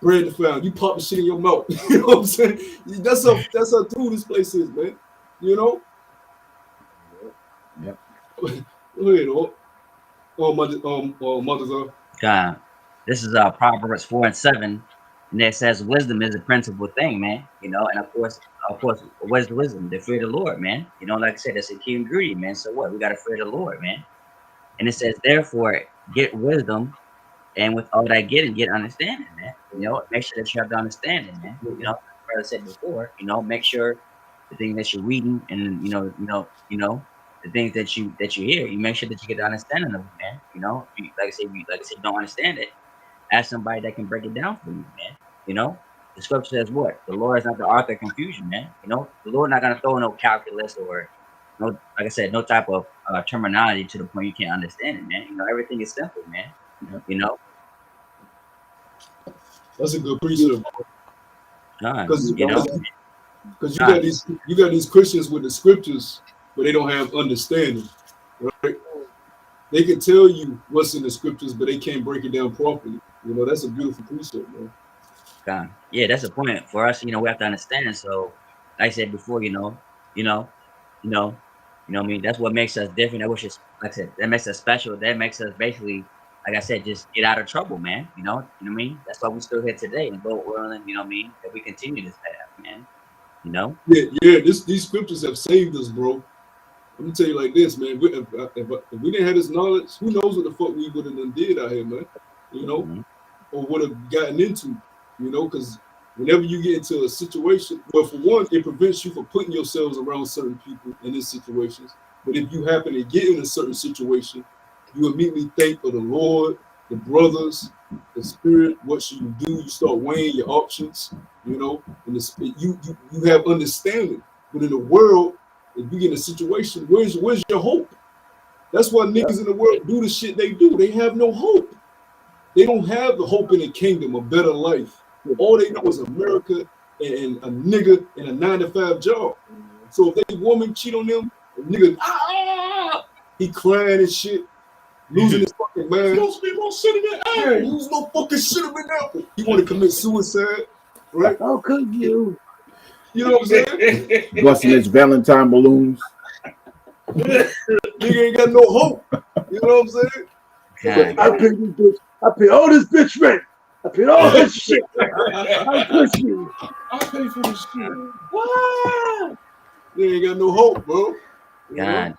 Bread to found. You pop the shit in your mouth. You know what I'm saying? That's how true this place is, man. You know? Yep. Go ahead, mothers are. God, this is Proverbs 4:7, and it says wisdom is a principal thing, man. You know, and of course, what's the wisdom? The fear of the Lord, man. You know, like I said, that's a key ingredient, man. So what? We gotta fear the Lord, man. And it says, therefore, get wisdom, and with all that getting, get understanding, man. You know, make sure that you have the understanding, man. You know, like I said before, you know, make sure the thing that you're reading and the things that you hear, you make sure that you get the understanding of it, man. You know, like I said, you don't understand it, ask somebody that can break it down for you, man. You know, the scripture says what? The Lord is not the author of confusion, man. You know, the Lord not gonna throw no calculus or no, like I said, no type of terminology to the point you can't understand it, man. You know, everything is simple, man. You know, That's a good precept. Because you know, you got these Christians with the scriptures, but they don't have understanding, right? They can tell you what's in the scriptures, but they can't break it down properly. You know, that's a beautiful precept, man. Yeah, that's the point for us. You know, we have to understand. So, like I said before, you know what I mean. That's what makes us different. That was just, like I said, that makes us special. That makes us basically, like I said, just get out of trouble, man. You know what I mean. That's why we're still here today, and go willing, you know what I mean, that we continue this path, man. You know. Yeah. These scriptures have saved us, bro. I'm gonna tell you like this, man. If we didn't have this knowledge, who knows what the fuck we would have done did out here, man? You know, or would have gotten into, you know, because whenever you get into a situation, well, for one, it prevents you from putting yourselves around certain people in these situations. But if you happen to get in a certain situation, you immediately think of the Lord, the brothers, the spirit. What should you do? You start weighing your options, you know, and you have understanding. But in the world, if you get in a situation, where's your hope? That's why niggas in the world do the shit they do. They have no hope. They don't have the hope in the kingdom, a better life. All they know is America and a nigga in a 9-to-5 job. So if they woman cheat on them, the nigga, he crying and shit, losing his fucking mind. Yeah, lose no fucking shit in apple. He want to commit suicide, right? How could you? You know what I'm saying? Busting his Valentine balloons. Nigga ain't got no hope. You know what I'm saying? God. I paid this bitch. I paid all this bitch rent. I paid all this shit. How could you? I pay for this shit. They ain't got no hope, bro. You know? God,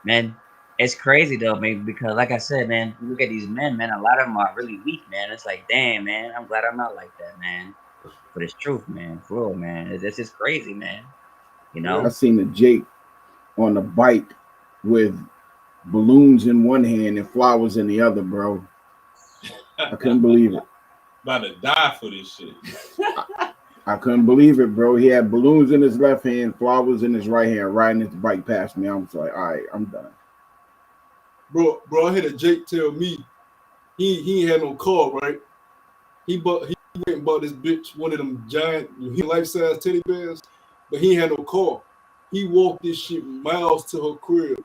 man, it's crazy though, man. Because like I said, man, you look at these men, man. A lot of them are really weak, man. It's like, damn, man. I'm glad I'm not like that, man. But it's truth, man. For real, man. It's just crazy, man. You know. I seen the Jake on the bike with balloons in one hand and flowers in the other, bro. I couldn't believe it. About to die for this shit. I couldn't believe it, bro. He had balloons in his left hand, flowers in his right hand, riding his bike past me. I was like, all right, I'm done. Bro, I had a Jake tell me he ain't had no car, right? He went and bought this bitch one of them giant life-size teddy bears, but he ain't had no car. He walked this shit miles to her crib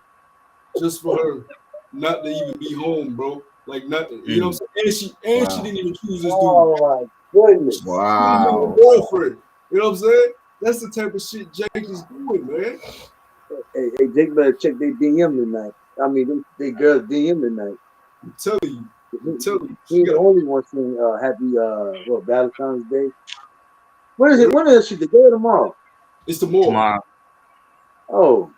just for her not to even be home, bro. Like not, you know what I'm saying? And she didn't even choose this dude. Oh my goodness! Wow. Boyfriend. You know what I'm saying? That's the type of shit Jake is doing, man. Hey, Jake better check their DM tonight. I mean, they girls DM tonight. I'm telling you. He ain't the only one saying happy Valentine's Day. When is it? When is it? The day or tomorrow? It's tomorrow. Oh.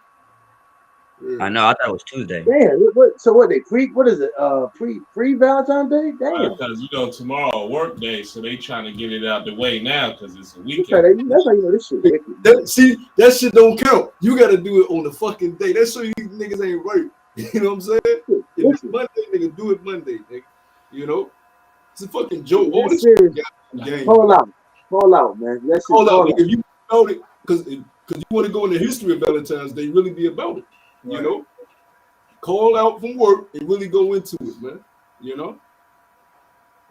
Yeah. I know. I thought it was Tuesday. Damn. So what? They what is it? Pre Valentine's Day? Damn. Because tomorrow work day, so they trying to get it out the way now because it's a weekend. That's how you know this shit wicked. That shit don't count. You got to do it on the fucking day. That show you niggas ain't right. You know what I'm saying? If it's Monday, nigga, do it Monday, nigga. You know? It's a fucking joke. All That's this shit serious. got game. Call out, man. That's it. Call out. Call Like, out. if you about it, because you want to go in the history of Valentine's Day, really be about it. You know, call out from work and really go into it, man. You know.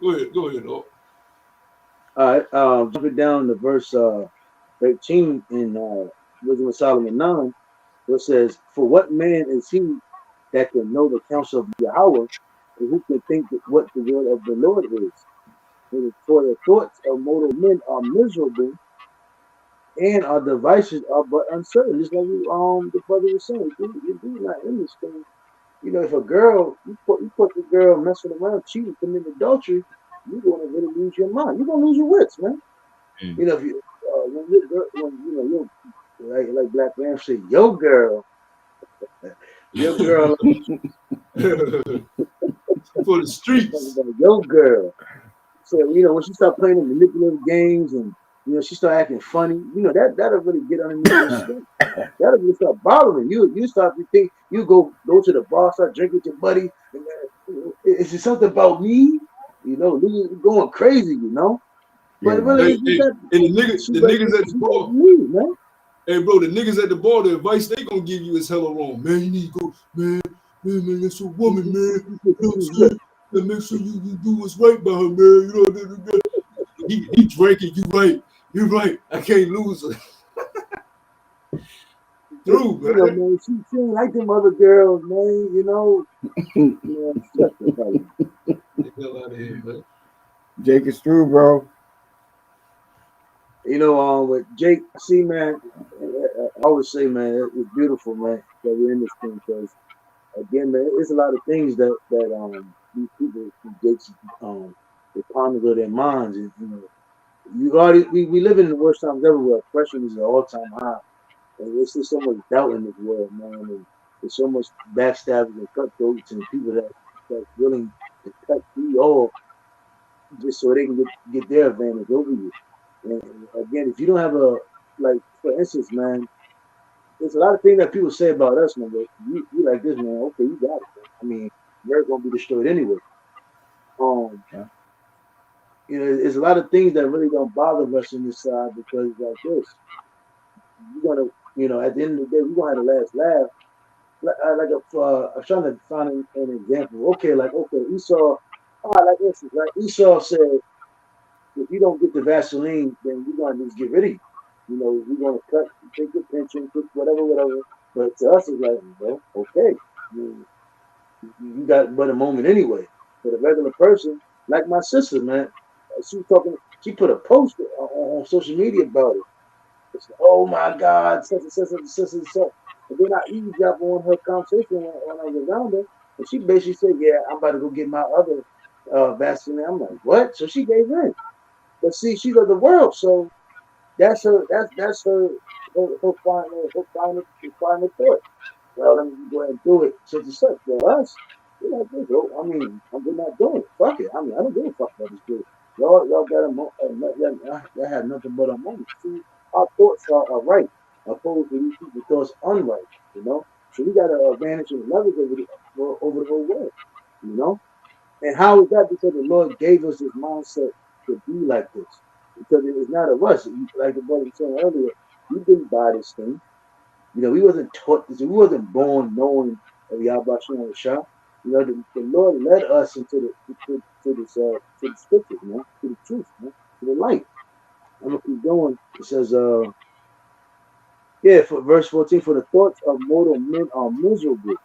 Go ahead, dog. All right, jumping down to verse 13 in Wisdom of Solomon 9, where it says, "For what man is he that can know the counsel of Yahweh, and who can think that what the will of the Lord is? For the thoughts of mortal men are miserable, and our devices are but uncertain." Just like the brother was saying, you do not in this thing. You know, if a girl, you put the girl messing around, cheating, committing adultery, you're gonna really lose your mind. You're gonna lose your wits, man. Mm. You know, if you when you know, like Black Ram say, your girl, For the streets. your girl. So when she start playing the manipulative games and she start acting funny, that'll really get underneath your skin. That'll really start bothering you. You start to think you go to the bar, start drinking with your buddy, and is it something about me? Niggas going crazy, But really, and the niggas at the bar, man. Hey, bro, the niggas at the bar, the advice they gonna give you is hella wrong. Man, you need to go, man, that's a woman, man. You know what I'm saying? And make sure you do what's right by her, man. He drinking, you right. I can't lose her. True, man. Man, she ain't like them other girls, man, Man, shut the hell out of here, man. Jake is true, bro. With Jake, see, man, I always say, man, it's beautiful, man, that we're in this thing, because again, man, there's a lot of things that these people, Jake's, they ponder their minds, and we live in the worst times ever, where oppression is at all-time high, and there's just so much doubt in this world, man, and there's so much backstabbing and cutthroats and people that's willing to cut you off just so they can get their advantage over you. And again, if you don't have for instance, man, there's a lot of things that people say about us, man. But you like this, man. Okay, you got it, man. I mean, we're gonna be destroyed anyway. There's a lot of things that really don't bother us in this side, because like this, you're gonna, at the end of the day, we're gonna have the last laugh. I'm trying to find an example. Okay, Esau. Like this, right? Esau said, if you don't get the Vaseline, then we're gonna just get rid of you. We're gonna take your pension, whatever. But to us, it's like, well, okay, you got but a moment anyway. For the regular person, like my sister, man, she put a post on social media about it. It's like, oh my God, such. But then I eavesdropped on her conversation when I was around her, and she basically said, "Yeah, I'm about to go get my other Vaseline." I'm like, "What?" So she gave in. But see, she's of the world, so that's her final thought. Well, let me go ahead and do it. Such and such. Well, us, we're like this, bro. I mean, we're not doing it. Fuck it. I mean, I don't give a fuck about this dude. Y'all got y'all have nothing but a moment. See, our thoughts are right, opposed to these people's thoughts unright. So we got an advantage and leverage over the whole world. And how is that? Because the Lord gave us this mindset to be like this. Because it is not of us. Like the brother was saying earlier, we didn't buy this thing. We wasn't taught this. We wasn't born knowing of Yahweh Shem Shah. The Lord led us into the scriptures, man, to the truth, man, to the light. I'm gonna keep going. It says, for verse 14, for the thoughts of mortal men are miserable,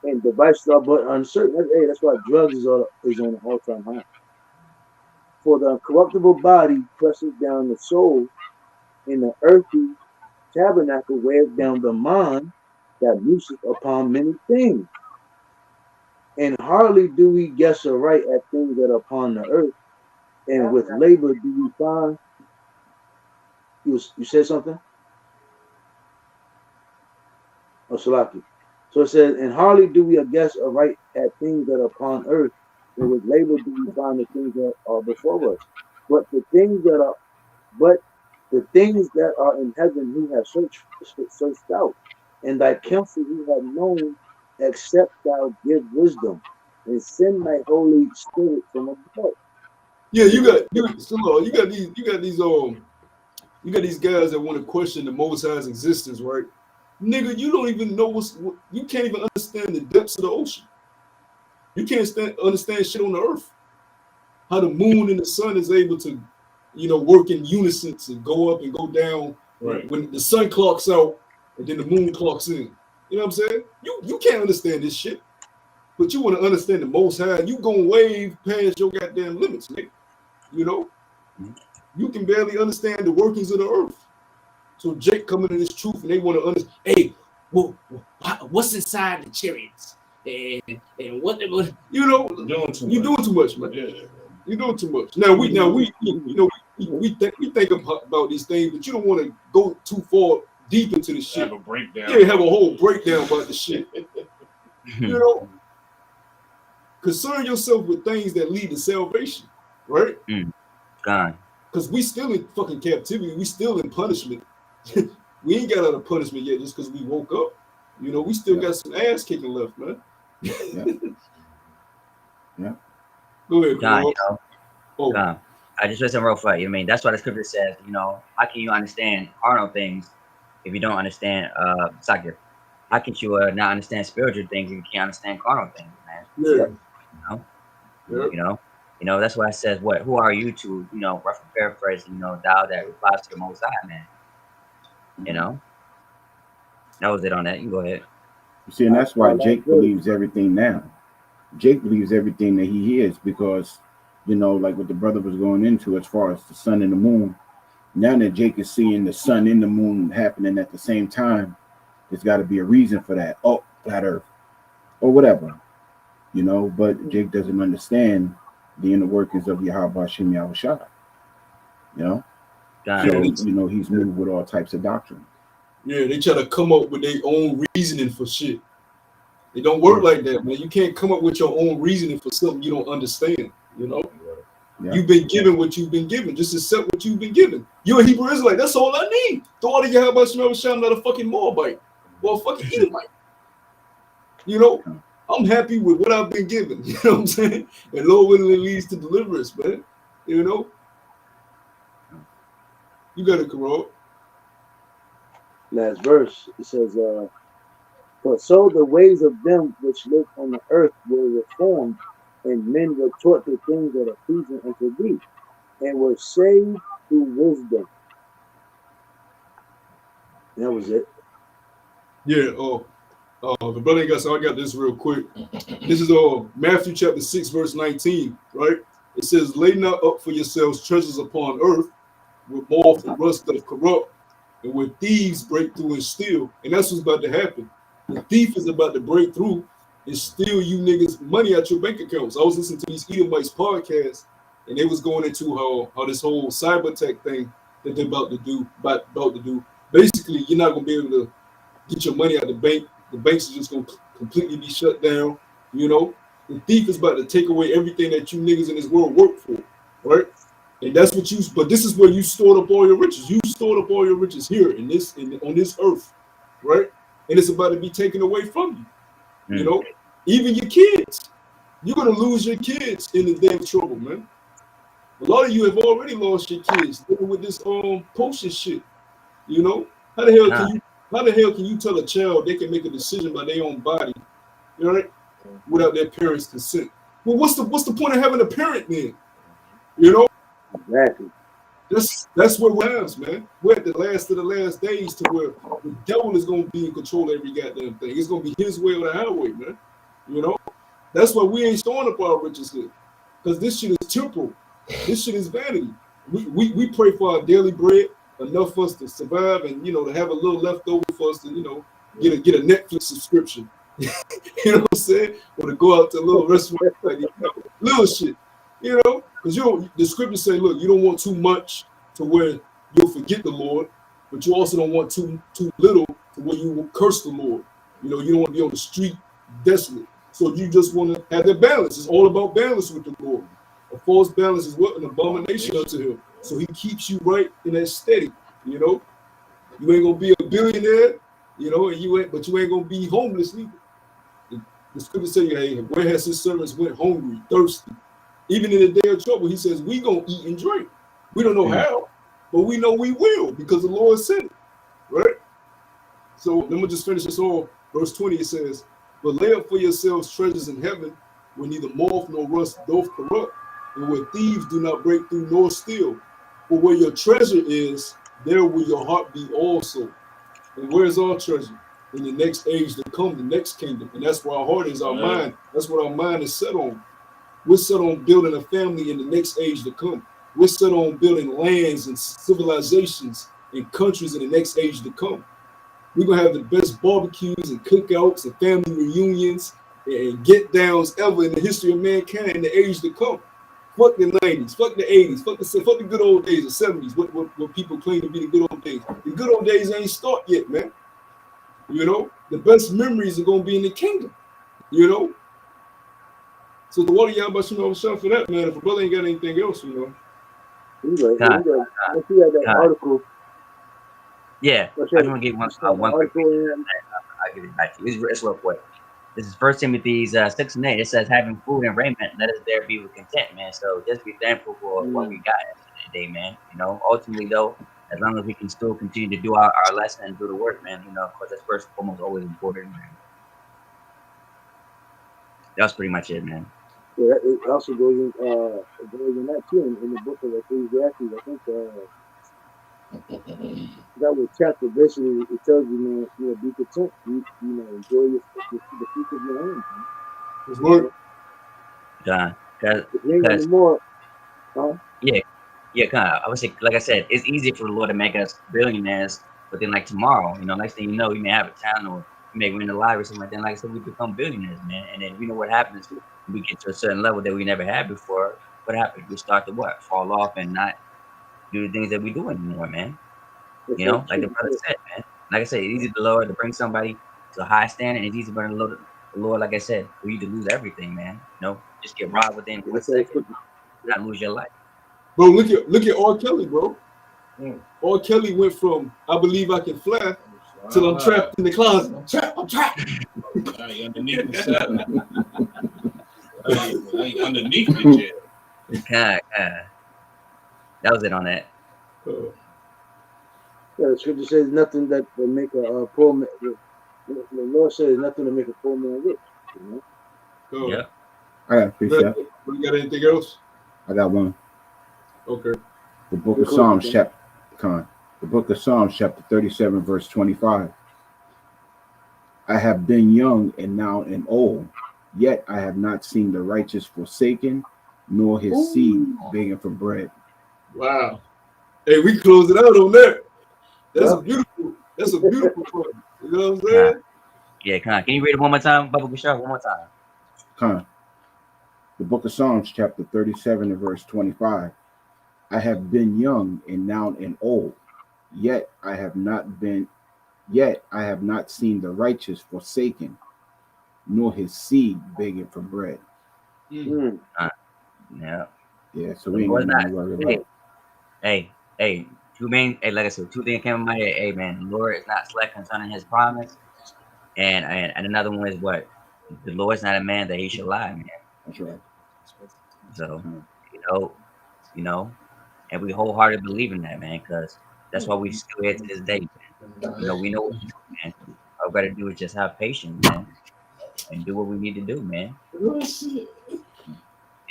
and devices are but uncertain. That's why drugs is on an all-time high. For the corruptible body presses down the soul, and the earthy tabernacle wears down the mind that museth upon many things. And hardly do we guess aright at things that are upon the earth, and with labor do we find. You said something? Oh, Salaki. So it says, and hardly do we guess aright at things that are upon earth, and with labor do we find the things that are before us. But the things that are in heaven we have searched out, and thy counsel we have known, except thou give wisdom, and send thy Holy Spirit from above. Yeah, you got these guys that want to question the Most High's existence, right? Nigga, you don't even know you can't even understand the depths of the ocean. You can't understand shit on the earth. How the moon and the sun is able to, work in unison to go up and go down. Right. When the sun clocks out and then the moon clocks in. You know what I'm saying? You can't understand this shit. But you want to understand the Most High, you gonna wave past your goddamn limits, nigga. You can barely understand the workings of the earth. So Jake coming to this truth and they want to understand, hey, well, what's inside the chariots? And what you're doing too much, man. Yeah. You're doing too much. Now we think about these things, but you don't want to go too far deep into the shit. Have a breakdown. Yeah, have a whole breakdown about the shit. Concern yourself with things that lead to salvation, right? God. Because we still in fucking captivity. We still in punishment. We ain't got out of punishment yet just because we woke up. We still got some ass kicking left, man. Yeah. Go ahead, God, Carl. God. I just read some real fight. That's why the scripture says, how can you understand carnal things if you don't understand Sakir? How can you not understand spiritual things if you can't understand carnal things, man? Yeah. That's why it says, who are you to, roughly paraphrase, thou that replies to the Most High, man. That was it on that. You can go ahead. You see, and that's why Jake believes everything now. Jake believes everything that he hears because, like what the brother was going into as far as the sun and the moon. Now that Jake is seeing the sun and the moon happening at the same time, there's got to be a reason for that. Oh, flat Earth, or whatever, But Jake doesn't understand the inner workings of Yahweh Hashem Yahushua. So he's moved with all types of doctrine. Yeah, they try to come up with their own reasoning for shit. It don't work like that, man. You can't come up with your own reasoning for something you don't understand. Yeah. You've been given what you've been given. Just accept what you've been given. You're a Hebrew Israelite. That's all I need. Throw out of your Yahweh Hashem, not a fucking Moabite or a fucking Edomite. I'm happy with what I've been given. You know what I'm saying? And Lord willing it leads to deliverance, man. You got it, Carol. Last verse, it says, for so the ways of them which live on the earth were reformed, and men were taught the things that are pleasing unto thee, and were saved through wisdom. That was it. Yeah, the brother ain't got, so I got this real quick. This is Matthew chapter 6, verse 19, right? It says, lay not up for yourselves treasures upon earth, with moth and rust that corrupt, and where thieves break through and steal. And that's what's about to happen. The thief is about to break through and steal you niggas money out your bank accounts. I was listening to these Edomites podcasts, and they was going into how this whole cyber tech thing that they're about to do. Basically, you're not gonna be able to get your money out of the bank. The banks are just gonna completely be shut down. The thief is about to take away everything that you niggas in this world work for, right? And that's what but this is where you stored up all your riches. You stored up all your riches here on this earth, right? And it's about to be taken away from you. Even your kids. You're gonna lose your kids in the damn trouble, man. A lot of you have already lost your kids dealing with this potion shit. How the hell can you tell a child they can make a decision by their own body, right? Without their parents' consent? Well, what's the point of having a parent then? Exactly. That's where we're at, man. We're at the last of the last days to where the devil is gonna be in control of every goddamn thing. It's gonna be his way or the highway, man. That's why we ain't storing up our riches here. Because this shit is temporal. This shit is vanity. We pray for our daily bread, enough for us to survive and to have a little left over for us to, get a Netflix subscription. You know what I'm saying? Or to go out to a little restaurant, like, little shit. Because the scriptures say, look, you don't want too much to where you'll forget the Lord, but you also don't want too little to where you will curse the Lord. You don't want to be on the street desolate. So you just want to have that balance. It's all about balance with the Lord. A false balance is what? An abomination unto him. So he keeps you right in that steady. You ain't gonna be a billionaire, but you ain't gonna be homeless either. The scripture say, hey, where has his servants went hungry, thirsty? even in the day of trouble, he says, we gonna eat and drink. We don't know how, but we know we will because the Lord said it, right? So let me just finish this off. Verse 20, it says, but lay up for yourselves treasures in heaven, where neither moth nor rust doth corrupt, and where thieves do not break through nor steal. For where your treasure is, there will your heart be also. And where's our treasure? In the next age to come, the next kingdom. And that's where our heart is, our mind. That's what our mind is set on. We're set on building a family in the next age to come. We're set on building lands and civilizations and countries in the next age to come. We're going to have the best barbecues and cookouts and family reunions and get-downs ever in the history of mankind in the age to come. Fuck the 90s, fuck the 80s, fuck the good old days, the 70s, what people claim to be the good old days. The good old days ain't start yet, man. You know, the best memories are going to be in the kingdom, you know. So the water y'all about to know for that, man. If a brother ain't got anything else, you know. I see that article. Yeah, I just want to get one quick. I'll give it back to you. It's real quick. This is 1 Timothy 6:8. It says, having food and raiment, let us there be with content, man. So just be thankful for what we got today, man. You know, ultimately, though, as long as we can still continue to do our lesson and do the work, man, you know, because that's first and foremost always important, man. That's pretty much it, man. Yeah, it also goes in that too in the book of Ecclesiastes. I think that was chapter basically it tells you, man, you know, be content. You know, enjoy the fruit of your hands. His word. Because more. Yeah, kind of. I would say, like I said, it's easy for the Lord to make us billionaires, but then like tomorrow, you know, next thing you know, you may have a town or you may win the lottery or something like that. Like I said, we become billionaires, man. And then we know what happens when we get to a certain level that we never had before. What happens? We start to fall off and not do the things that we do anymore, man. You know, like the brother said, man. Like I said, it's easy for the Lord to bring somebody to a high standard, and it's easy for the Lord, like I said, for you to lose everything, man. You know, just get robbed within 1 second, not lose your life. Bro, look at R. Kelly, bro. R. Kelly went from I believe I can fly till I'm trapped in the closet. I'm trapped. Underneath the saddle. Underneath the jail. That was it on that. Yeah, the scripture says nothing that will make a poor man. The Lord says nothing to make a poor man rich. You know? Yeah. I got a precept. You got anything else? I got one. Okay. The book of Psalms, chapter 37, verse 25. I have been young and now am old, yet I have not seen the righteous forsaken, nor his seed begging for bread. Wow. Hey, we close it out on that. That's a beautiful point. You know what I'm saying? Yeah, can you read it one more time, Bubba Bashar? One more time. The book of Psalms, chapter 37, and verse 25. I have been young and now am old, yet I have not seen the righteous forsaken, nor his seed begging for bread. Yeah. Yeah, so we ain't gonna worry about it. Hey, like I said, two things came in my head. Hey, man, the Lord is not slack concerning his promise. And another one is what? The Lord's not a man that he should lie, man. That's right. So, you know, and we wholeheartedly believe in that, man, because that's why we still here to this day, man. You know, we know what we do, man. All we gotta do is just have patience, man, and do what we need to do, man. You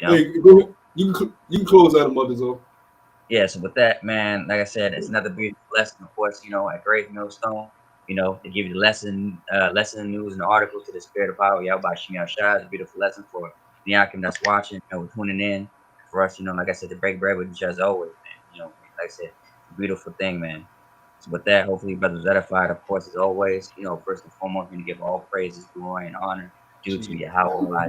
know? Hey, you can close out, Mother Zone. Yeah, so with that, man, like I said, it's another beautiful lesson, of course, you know, at Great Millstone, you know, to give you the lesson news and the article to the spirit of power. Yahweh Shem Shah is a beautiful lesson for the Yakim that's watching, you know, tuning in for us, you know, like I said, to break bread with each other always, man. You know, like I said, it's a beautiful thing, man. So with that, hopefully, brothers edified, of course, as always, you know, first and foremost, we need to give all praises, glory, and honor due to Yahweh.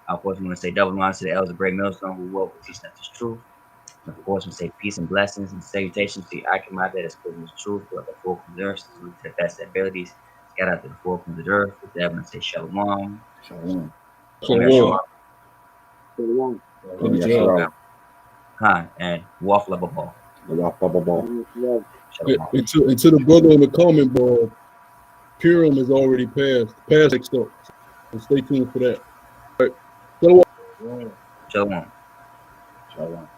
Of course, we want to say double honor to the elders of Great Millstone who will teach us the truth. And of course, we say peace and blessings and salutations to Akim out there that's putting the truth throughout the four corners of the earth to the best of abilities. Get out to the four corners of the earth. With that, I want to say shalom. Shalom. And waffle up a ball. And to the brother on the comment board, Purim is already passed. Past next up. And stay tuned for that. All right. Yeah. Shalom. Shalom.